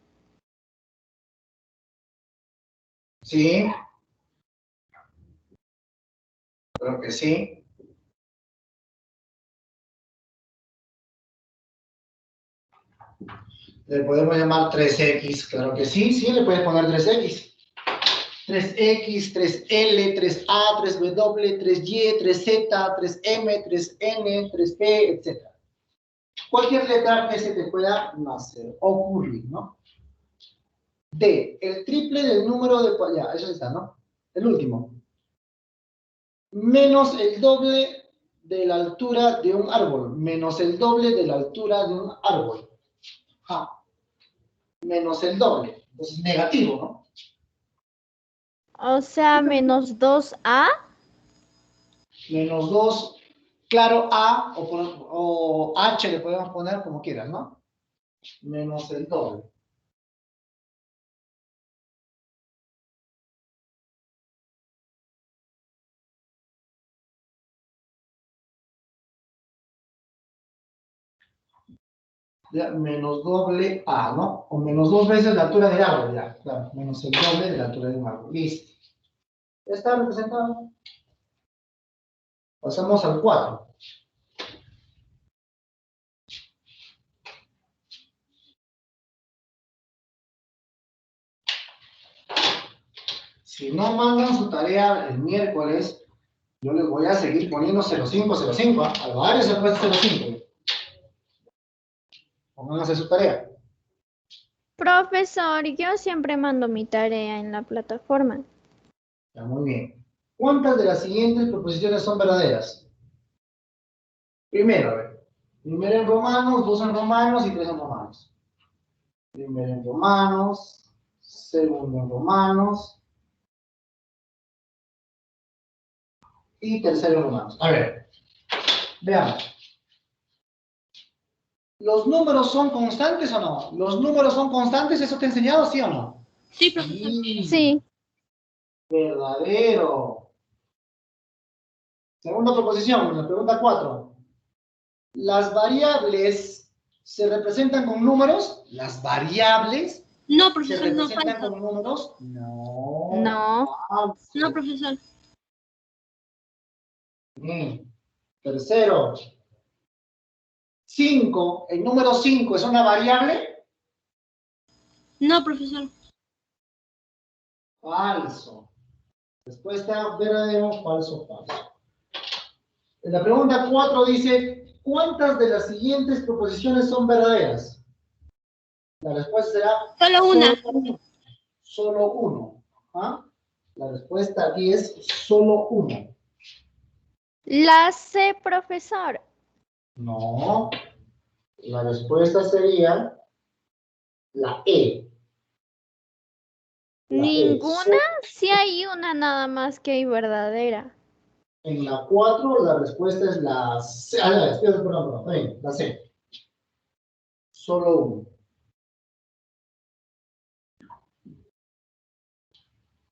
Sí, creo que sí. Le podemos llamar 3X, claro que sí, sí, le puedes poner 3X. 3X, 3L, 3A, 3W, 3Y, 3Z, 3M, 3N, 3P, etc. Cualquier letra que se te pueda nacer, ocurrir, ¿no? D, el triple del número de... Ya, eso está, ¿no? El último. Menos el doble de la altura de un árbol. Menos el doble de la altura de un árbol. Ah, menos el doble. Entonces, negativo, ¿no? O sea, menos 2A. Menos 2, claro, A o H le podemos poner como quieras, ¿no? Menos el doble. Ya, menos doble A, ¿no? O menos 2 veces la altura del árbol, ya. Claro, menos el doble de la altura de un árbol. Listo. ¿Ya está representado? Pasamos al 4. Si no mandan su tarea el miércoles, yo les voy a seguir poniendo 0505, ¿ah? Al varios se puede 05. Pongan a hacer su tarea. Profesor, yo siempre mando mi tarea en la plataforma. Ya, muy bien. ¿Cuántas de las siguientes proposiciones son verdaderas? Primero, a ver. Primero en romanos, 2 en romanos y 3 en romanos. Primero en romanos, segundo en romanos y tercero en romanos. A ver, veamos. ¿Los números son constantes o no? ¿Los números son constantes? ¿Eso te he enseñado, sí o no? Sí, profesor. Sí. Verdadero. Segunda proposición, la pregunta 4. ¿Las variables se representan con números? ¿Las variables No, se profesor, no, representan falso. con números? No. No. Falso. No, profesor. Bien. Tercero. 5. ¿El número 5 es una variable? No, profesor. Falso. Respuesta verdadero, falso, falso. En la pregunta 4 dice, ¿cuántas de las siguientes proposiciones son verdaderas? La respuesta será Solo una. Solo uno. ¿Ah? La respuesta aquí es solo uno. La C, profesor. No. La respuesta sería la E. La E. ¿Ninguna? Sí hay una nada más que hay verdadera. En la 4 la respuesta es la C. Perdón, la C. Solo uno.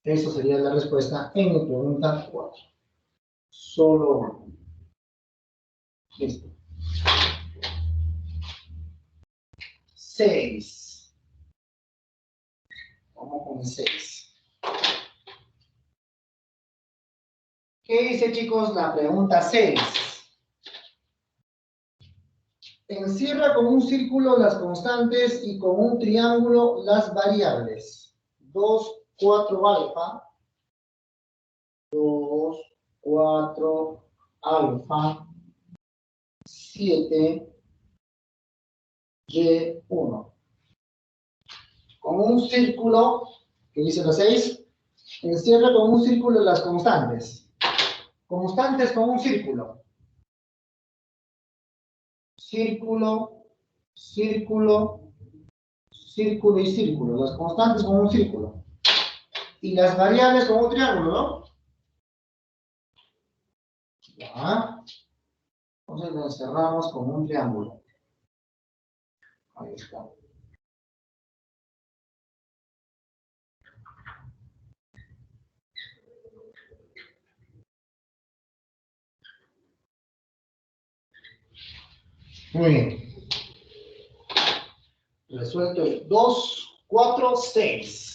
Eso sería la respuesta en la pregunta 4. Solo uno. Listo. 6. Vamos con 6. ¿Qué dice, chicos, la pregunta 6? Encierra con un círculo las constantes y con un triángulo las variables. 2, 4 alfa. 2, 4 alfa. 7, Y1. Con un círculo, ¿qué dice la 6? Encierra con un círculo las constantes. Constantes con un círculo. Círculo, círculo, círculo y círculo. Las constantes con un círculo. Y las variables con un triángulo, ¿no? Ya. Entonces lo encerramos con un triángulo. Ahí está. Muy bien. Resuelto el 2, 4, 6.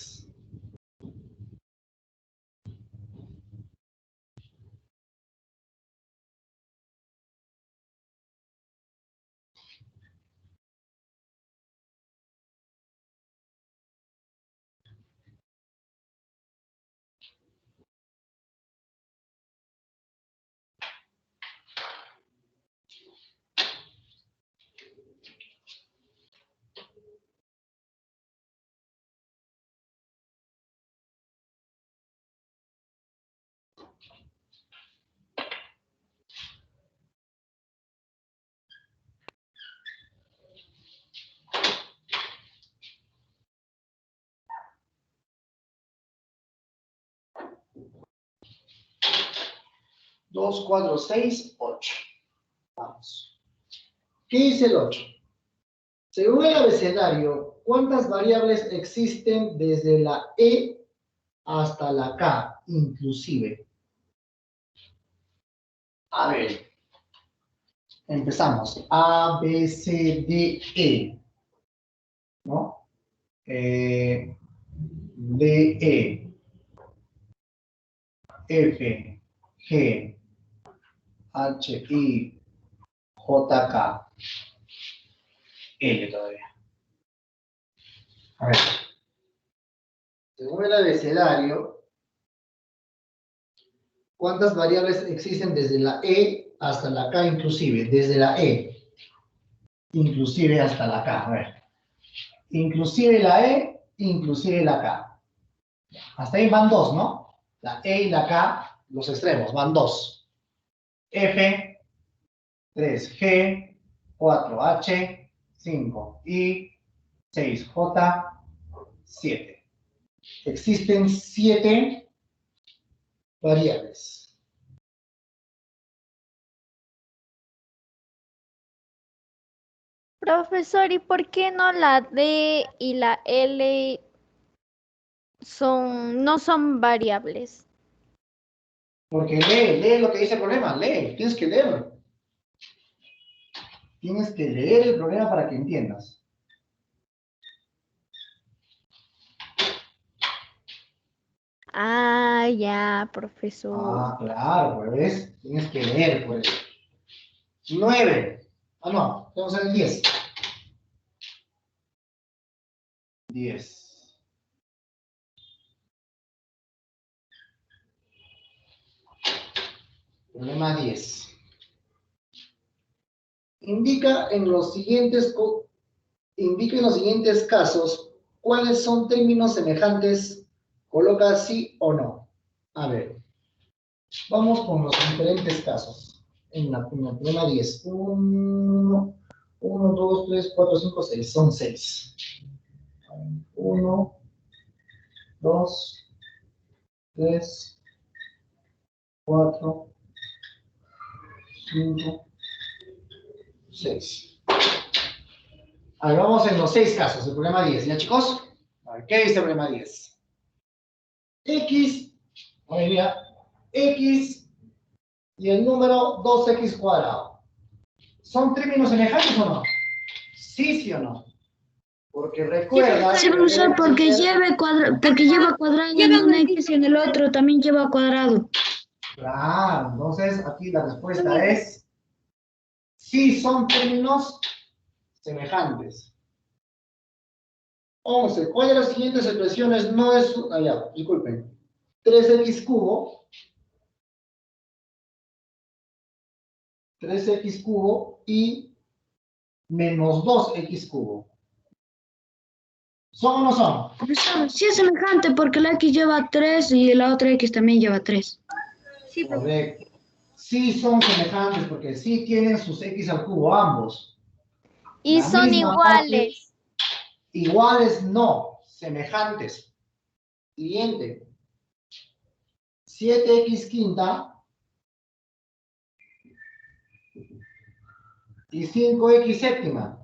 Dos, 4, 6, 8. Vamos. ¿Qué dice el 8? Según el abecedario, ¿cuántas variables existen desde la E hasta la K, inclusive? A ver. Empezamos. A, B, C, D, E. ¿No? D, E. F, G, H, I, J, K. L todavía. A ver. Según el abecedario, ¿cuántas variables existen desde la E hasta la K inclusive? Desde la E, inclusive hasta la K. A ver. Inclusive la E, inclusive la K. Hasta ahí van dos, ¿no? La E y la K, los extremos, van dos. F, 3, G, 4, H, 5, I, 6, J, 7. Existen 7 variables. Profesor, ¿y por qué no la D y la L no son variables? Porque lee lo que dice el problema, lee, tienes que leerlo. Tienes que leer el problema para que entiendas. Ah, ya, profesor. Ah, claro, pues ves, tienes que leer, pues. 9. Ah, no, vamos a hacer 10. 10. Problema 10. Indica en los siguientes casos cuáles son términos semejantes. Coloca sí o no. A ver, vamos con los diferentes casos. En el problema 10. 1, 2, 3, 4, 5, 6. Son 6. 1, 2, 3, 4, 5, 6. A ver, vamos en los 6 casos, el problema 10. ¿Ya, chicos? A ver, ¿qué dice el problema 10? X, oye, mira, X y el número 2X cuadrado. ¿Son términos semejantes o no? Sí, sí o no. Porque recuerda... Sí, profesor, porque lleva cuadrado en un X y en el otro también lleva cuadrado. Claro, entonces aquí la respuesta es... Sí, son términos semejantes. 11. ¿Cuál de las siguientes expresiones no es... Ah, ya, disculpen. 3x cubo. 3x cubo y menos 2x cubo. ¿Son o no son? Profesor, sí es semejante porque la X lleva 3 y la otra X también lleva 3. Sí, profesor. Correcto. Sí son semejantes porque sí tienen sus x al cubo ambos. Y La son misma parte. iguales. Iguales no, semejantes. Siguiente. 7x quinta y 5x séptima.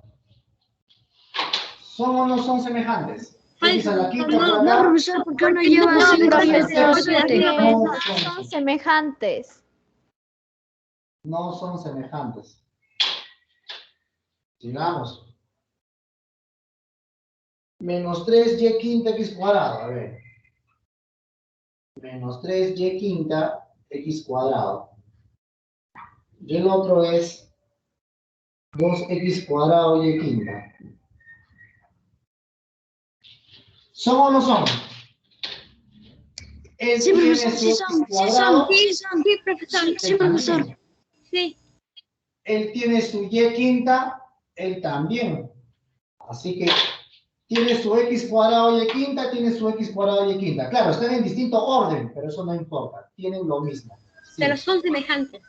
¿Son o no son semejantes? X a la quinta por No, acá. profesor, porque uno lleva No, 5 y el profesor, otro 7. porque No no son semejantes. No son semejantes. Sigamos. Menos 3y quinta x cuadrado. A ver. Menos 3y quinta x cuadrado. Y el otro es 2x cuadrado y quinta. ¿Son o no son? Él Sí, tiene profesor, su sí x son, cuadrado. Sí, profesor. sí, profesor. Sí. Él tiene su y quinta, él también. Así que tiene su x cuadrado y quinta, tiene su x cuadrado y quinta. Claro, están en distinto orden, pero eso no importa. Tienen lo mismo. Sí, Pero son semejantes.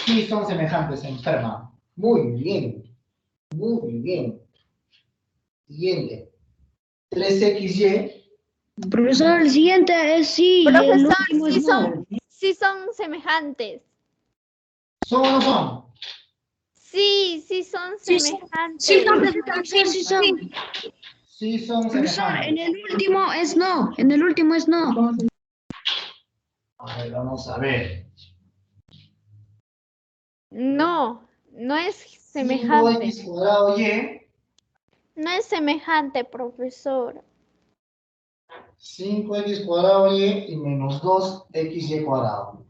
sí son semejantes, enferma. Muy bien. Muy bien. Siguiente. 3xy. Profesor, el siguiente es sí y el Profesor, último es no. sí son semejantes. ¿Son o no son? Sí son Sí, semejantes. sí, profesor, sí son. Sí son Profesor, en semejantes. el último es no. En el último es no. A ver, vamos a ver. No. No es 5x semejante. cuadrado y. No es semejante, profesor. 5x cuadrado y menos 2xy cuadrado.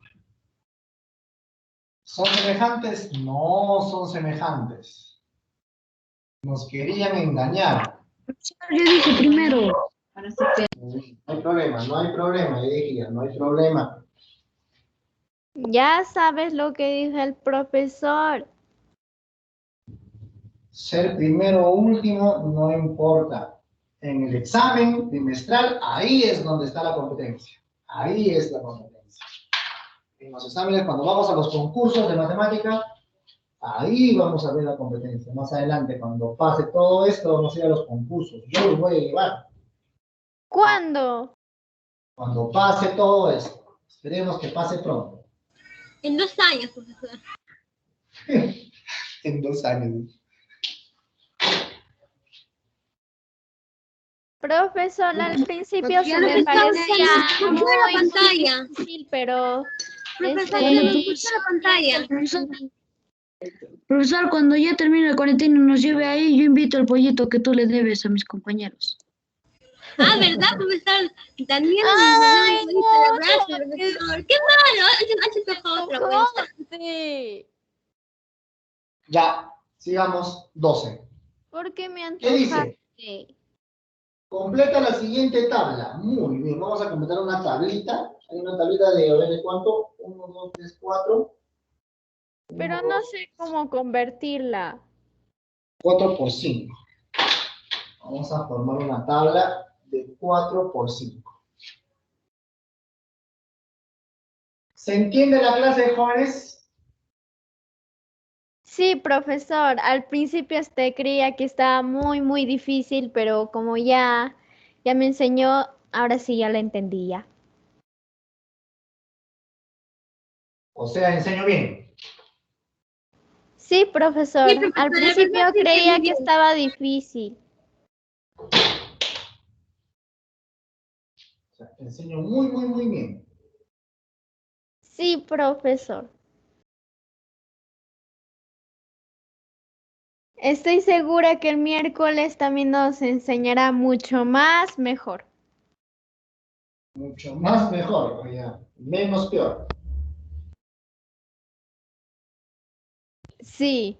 ¿Son semejantes? No son semejantes. Nos querían engañar. Yo dije primero. No hay problema, no hay problema, Elegía, no hay problema. Ya sabes lo que dice el profesor. Ser primero o último no importa. En el examen trimestral, ahí es donde está la competencia. Ahí es la competencia. En los exámenes, cuando vamos a los concursos de matemática, ahí vamos a ver la competencia. Más adelante, cuando pase todo esto, vamos a ir a los concursos. Yo los voy a llevar. ¿Cuándo? Cuando pase todo esto. Esperemos que pase pronto. En 2 años, profesor. En 2 años. Profesor, al principio se me Profesor, parecía se nos puso la muy pantalla. difícil, pero Profesor, este, se nos puso la pantalla. Profesor, cuando ya termine el cuarentena y nos lleve ahí, yo invito el pollito que tú le debes a mis compañeros. Ah, ¿verdad, profesor? Daniel ¡Ay, nos dio un no! abrazo, profesor. ¡Qué malo! Hace tocado otra vez. Sí. Ya, sigamos. 12. ¿Por qué me ¿Qué dice? antojaste? Completa la siguiente tabla. Muy bien, vamos a completar una tablita. Hay una tablita de, a ver, ¿de cuánto? 1, 2, 3, 4. Pero 1, no 2, sé cómo convertirla. 4 por 5. Vamos a formar una tabla de 4 por 5. ¿Se entiende la clase, jóvenes? Sí, profesor, al principio creía que estaba muy difícil, pero como ya me enseñó, ahora sí ya la entendía. O sea, enseño bien. Sí, profesor, Sí, profesor, al la verdad principio sí que muy creía que bien. estaba difícil. O sea, enseño muy bien. Sí, profesor. Estoy segura que el miércoles también nos enseñará mucho más mejor. Mucho más mejor, o sea, menos peor. Sí.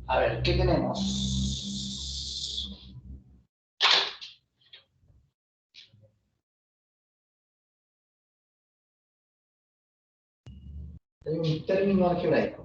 A ver, ¿qué tenemos? Hay un término algebraico.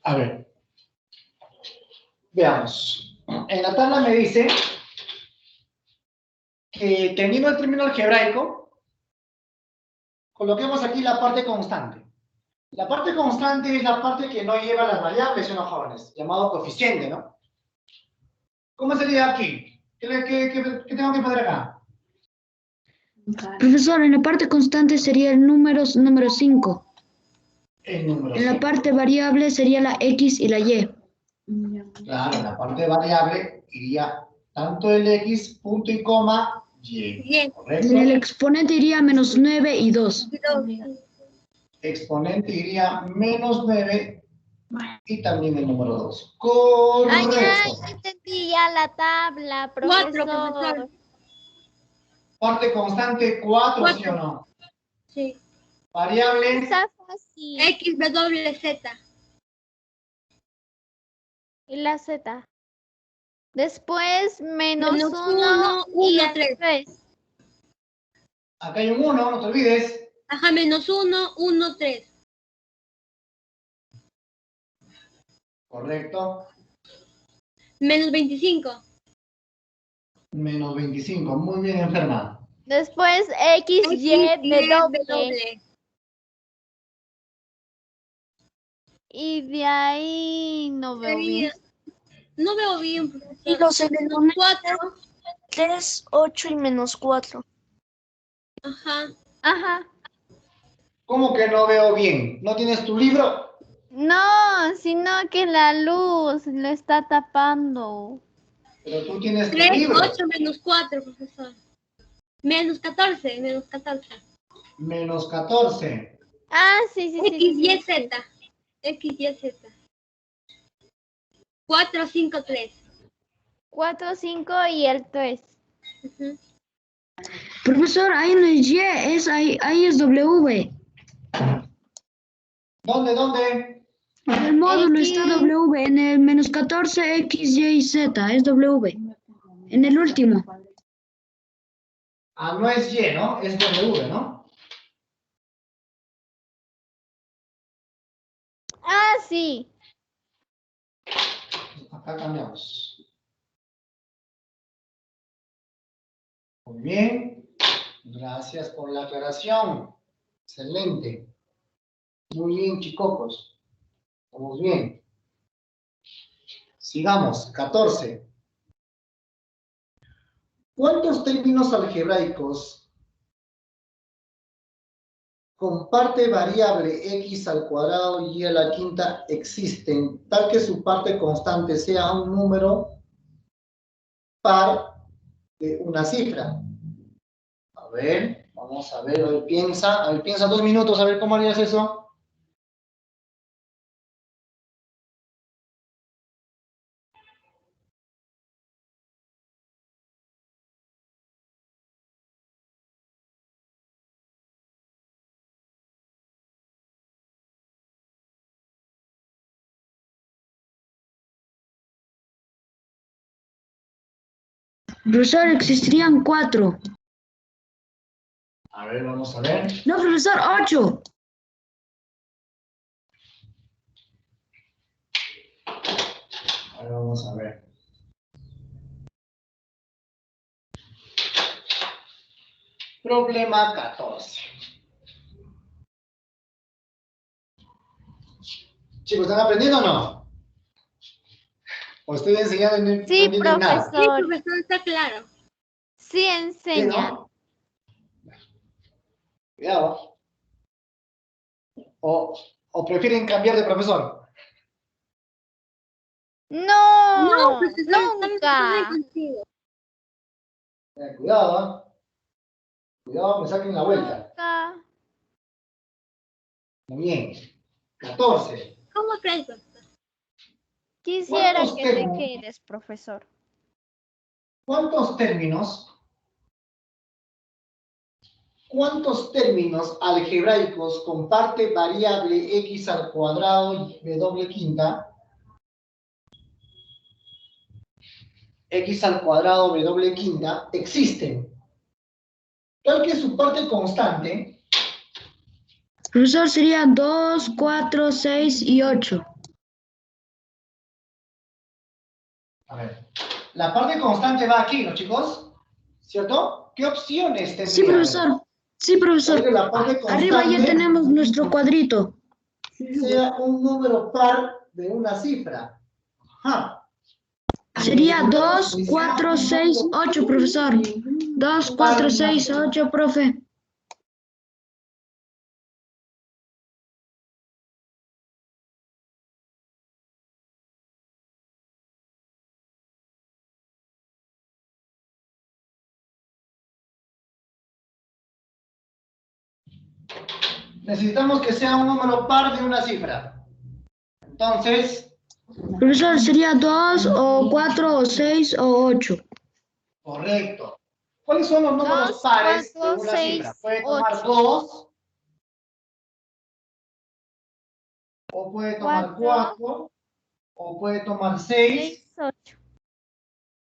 A ver. Veamos. En la tabla me dice que teniendo el término algebraico, coloquemos aquí la parte constante. La parte constante es la parte que no lleva las variables, ¿no, jóvenes? Llamado coeficiente, ¿no? ¿Cómo sería aquí? ¿Qué tengo que poner acá? Profesor, en la parte constante sería el número 5. El número En la 5. parte variable sería la X y la Y. Claro, en la parte variable iría tanto el X, punto y coma, Y. Bien. ¿Correcto? En el exponente iría menos 9 y 2. Exponente iría menos 9 y también el número 2. Ay, Correcto. ya entendí ya la tabla, 4, profesor. profesor. Parte constante 4, ¿sí o no? Sí. Variable Está fácil. X, W, Z. Y la Z. Después menos Menos 1 uno, y uno, el tres. 3. acá hay un 1, no te olvides. Ajá, menos 1, 1, 3. Correcto. Menos 25. Menos 25. Muy bien, enferma. Después X, Y, W. Y de ahí no veo bien. No veo bien, profesor. Y los elementos 4. 3, 8 y menos 4. Ajá. Ajá. ¿Cómo que no veo bien? ¿No tienes tu libro? No, sino que la luz lo está tapando. Pero tú tienes tu 3, libro. 8 menos 4, profesor. Menos 14, menos 14. Menos 14. Ah, sí. X, Y, Z. X, Y, Z. 4, 5, 3. 4, 5 y el 3. Ujú. Profesor, ahí no es Y, ahí es W. ¿Dónde? En el módulo X. está W, en el menos 14, X, Y y Z, es W. En el último. Ah, no es Y, ¿no? Es W, ¿no? Ah, sí. Acá cambiamos. Muy bien. Gracias por la aclaración. Excelente. Muy bien, chicocos. Vamos bien. Sigamos. 14. ¿Cuántos términos algebraicos con parte variable x al cuadrado y a la quinta existen, tal que su parte constante sea un número par de una cifra? A ver, vamos a ver, piensa 2 minutos, a ver cómo harías eso. Profesor, existirían 4. A ver, vamos a ver. No, profesor, 8. A ver, vamos a ver. Problema 14. Chicos, ¿están aprendiendo o no? ¿O estoy enseñando y no Sí, entienden nada? Sí, profesor. profesor, está claro. Sí ¿Sí, enseña. no? Cuidado. ¿O prefieren cambiar de profesor? No, Profesor, nunca. estamos contigo. Cuidado, ¿eh? Cuidado, me saquen la vuelta. Nunca. Muy bien. 14. ¿Cómo crees, profesor? Quisiera ¿Cuántos que te términos? quedes, profesor. ¿Cuántos términos algebraicos con parte variable x al cuadrado y w quinta, x al cuadrado w quinta, existen? Tal que su parte constante Profesor, serían 2, 4, 6 y 8. A ver. La parte constante va aquí, ¿no, chicos? ¿Cierto? ¿Qué opciones tendría? Sí, profesor. Sí, profesor. La parte Arriba ya constante tenemos nuestro cuadrito. sea un número par de una cifra. Ajá. Sería 2, 4, 6, 8, profesor. 2, 4, 6, 8, profe. Necesitamos que sea un número par de una cifra. Entonces, Profesor, sería 2 o 4 o 6 o 8. correcto. ¿Cuáles son los números 2, pares de 4, una 6, cifra? Puede tomar 8. 2, o puede tomar 4, 4, o puede tomar 6 6, 8.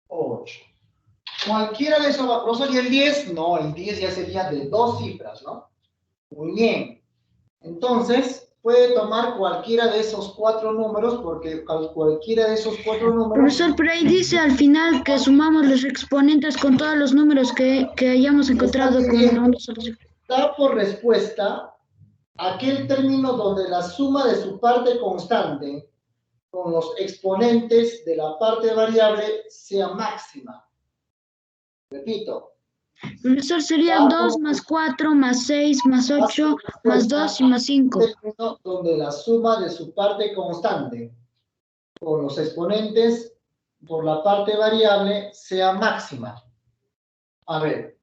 o 8. Cualquiera de esos, profesor, ¿y el 10? No, el 10 ya sería de dos cifras, ¿no? Muy bien. Entonces, puede tomar cualquiera de esos cuatro números, porque cualquiera de esos cuatro números... Profesor, pero ahí dice al final que sumamos los exponentes con todos los números que hayamos encontrado con una solución. Da por respuesta aquel término donde la suma de su parte constante con los exponentes de la parte variable sea máxima. Repito. Profesor, serían 2 más 4 más 6 más 8 más 2 y más 5. Término donde la suma de su parte constante con los exponentes por la parte variable sea máxima. A ver.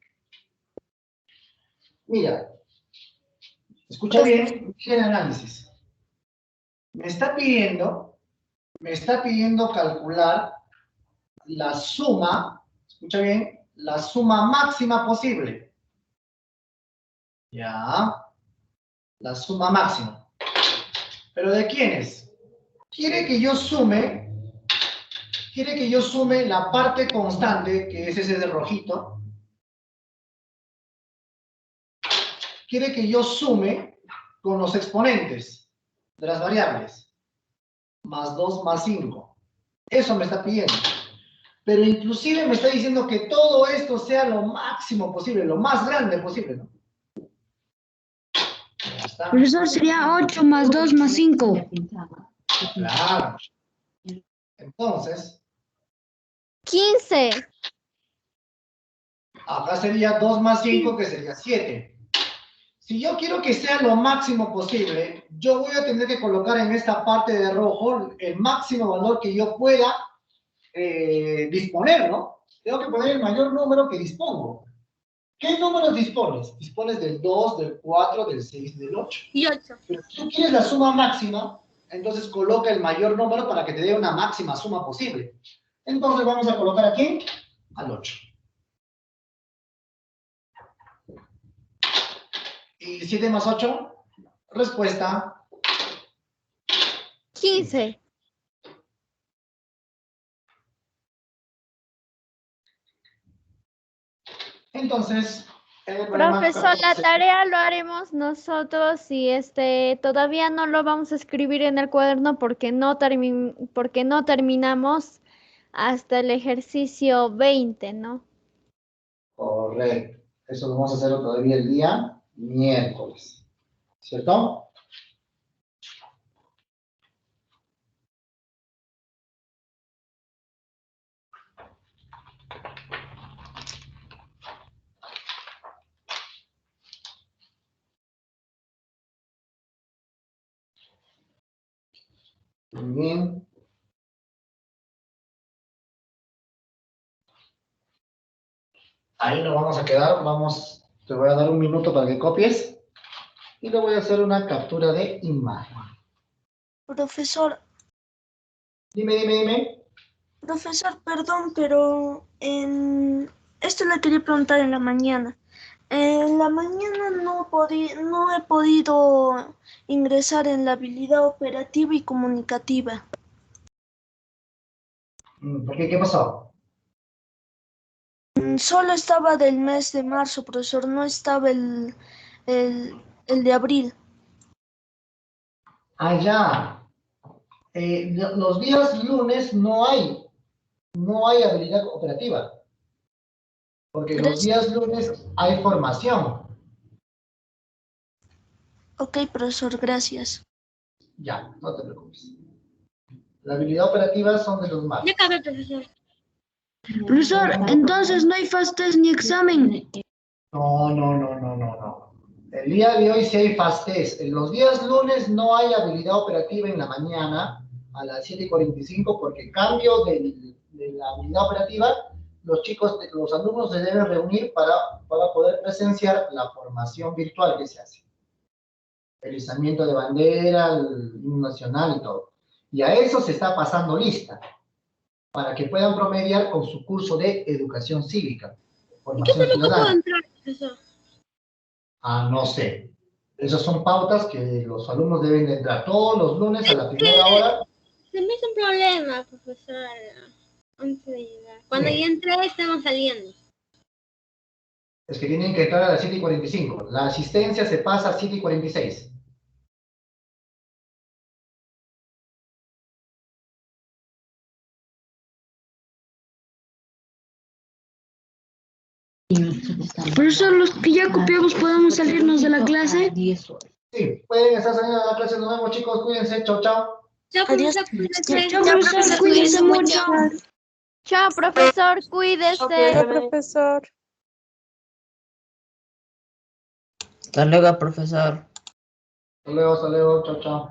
Mira. Escucha bien el análisis. Me está pidiendo calcular la suma, escucha bien, la suma máxima posible. Ya. La suma máxima. ¿Pero de quiénes? Quiere que yo sume la parte constante, que es ese de rojito. Quiere que yo sume con los exponentes de las variables. Más 2 más 5. Eso me está pidiendo. Pero inclusive me está diciendo que todo esto sea lo máximo posible, lo más grande posible, ¿no? Profesor, sería 8 más 2 más 5. Claro. Entonces, 15. acá sería 2 más 5, que sería 7. Si yo quiero que sea lo máximo posible, yo voy a tener que colocar en esta parte de rojo el máximo valor que yo pueda disponer, ¿no? Tengo que poner el mayor número que dispongo. ¿Qué números dispones? Dispones del 2, del 4, del 6, del 8. Y 8. Pero si tú quieres la suma máxima, entonces coloca el mayor número para que te dé una máxima suma posible. Entonces vamos a colocar aquí al 8. ¿Y 7 más 8? Respuesta. 15. Entonces, Profesor, la tarea lo haremos nosotros y todavía no lo vamos a escribir en el cuaderno porque no terminamos hasta el ejercicio 20, ¿no? Correcto. Eso lo vamos a hacer todavía el día miércoles. ¿Cierto? Muy bien. Ahí nos vamos a quedar. Te voy a dar un minuto para que copies. Y le voy a hacer una captura de imagen. Profesor, Dime. profesor, perdón, pero esto le quería preguntar en la mañana. En la mañana no he podido ingresar en la habilidad operativa y comunicativa. ¿Por qué? ¿Qué pasó? Solo estaba del mes de marzo, profesor, no estaba el de abril. Ah, ya. Los días lunes no hay no hay habilidad operativa. Porque los Gracias. días lunes hay formación. Ok, profesor, gracias. Ya, no te preocupes. La habilidad operativa son de los Ya martes. acabé, profesor. Profesor, entonces no hay fast test ni examen. No. El día de hoy sí hay fast test. En los días lunes no hay habilidad operativa en la mañana a las 7:45 porque cambio de la habilidad operativa, los alumnos se deben reunir para poder presenciar la formación virtual que se hace. El izamiento de bandera, el himno nacional y todo. Y a eso se está pasando lista para que puedan promediar con su curso de educación cívica, ¿En qué formación momento puedo ciudadana. entrar, profesor? No sé. Esas son pautas que los alumnos deben de entrar todos los lunes a la primera hora. Se me hizo un problema, profesor, antes de llegar. Cuando Sí. ya entré, estamos saliendo. Es que tienen que entrar a las 7:45. La asistencia se pasa a 7:46. Profesor, los que ya copiamos podemos salirnos de la clase. Sí, pueden estar saliendo de la clase. Nos vemos, chicos. Cuídense. Chau, chau. Chao, Adiós. profesor, cuídate. Chao, profesor, cuídense mucho. Chao, profesor, cuídese. Profesor. Hasta luego, profesor. Hasta luego. Chau, chau.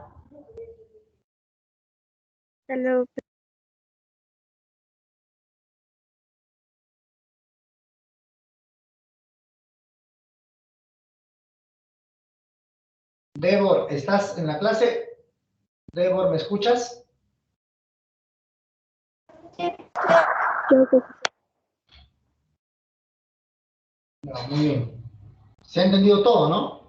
Hasta luego. Débor, ¿estás en la clase? Débor, ¿me escuchas? No, muy bien. Se ha entendido todo, ¿no?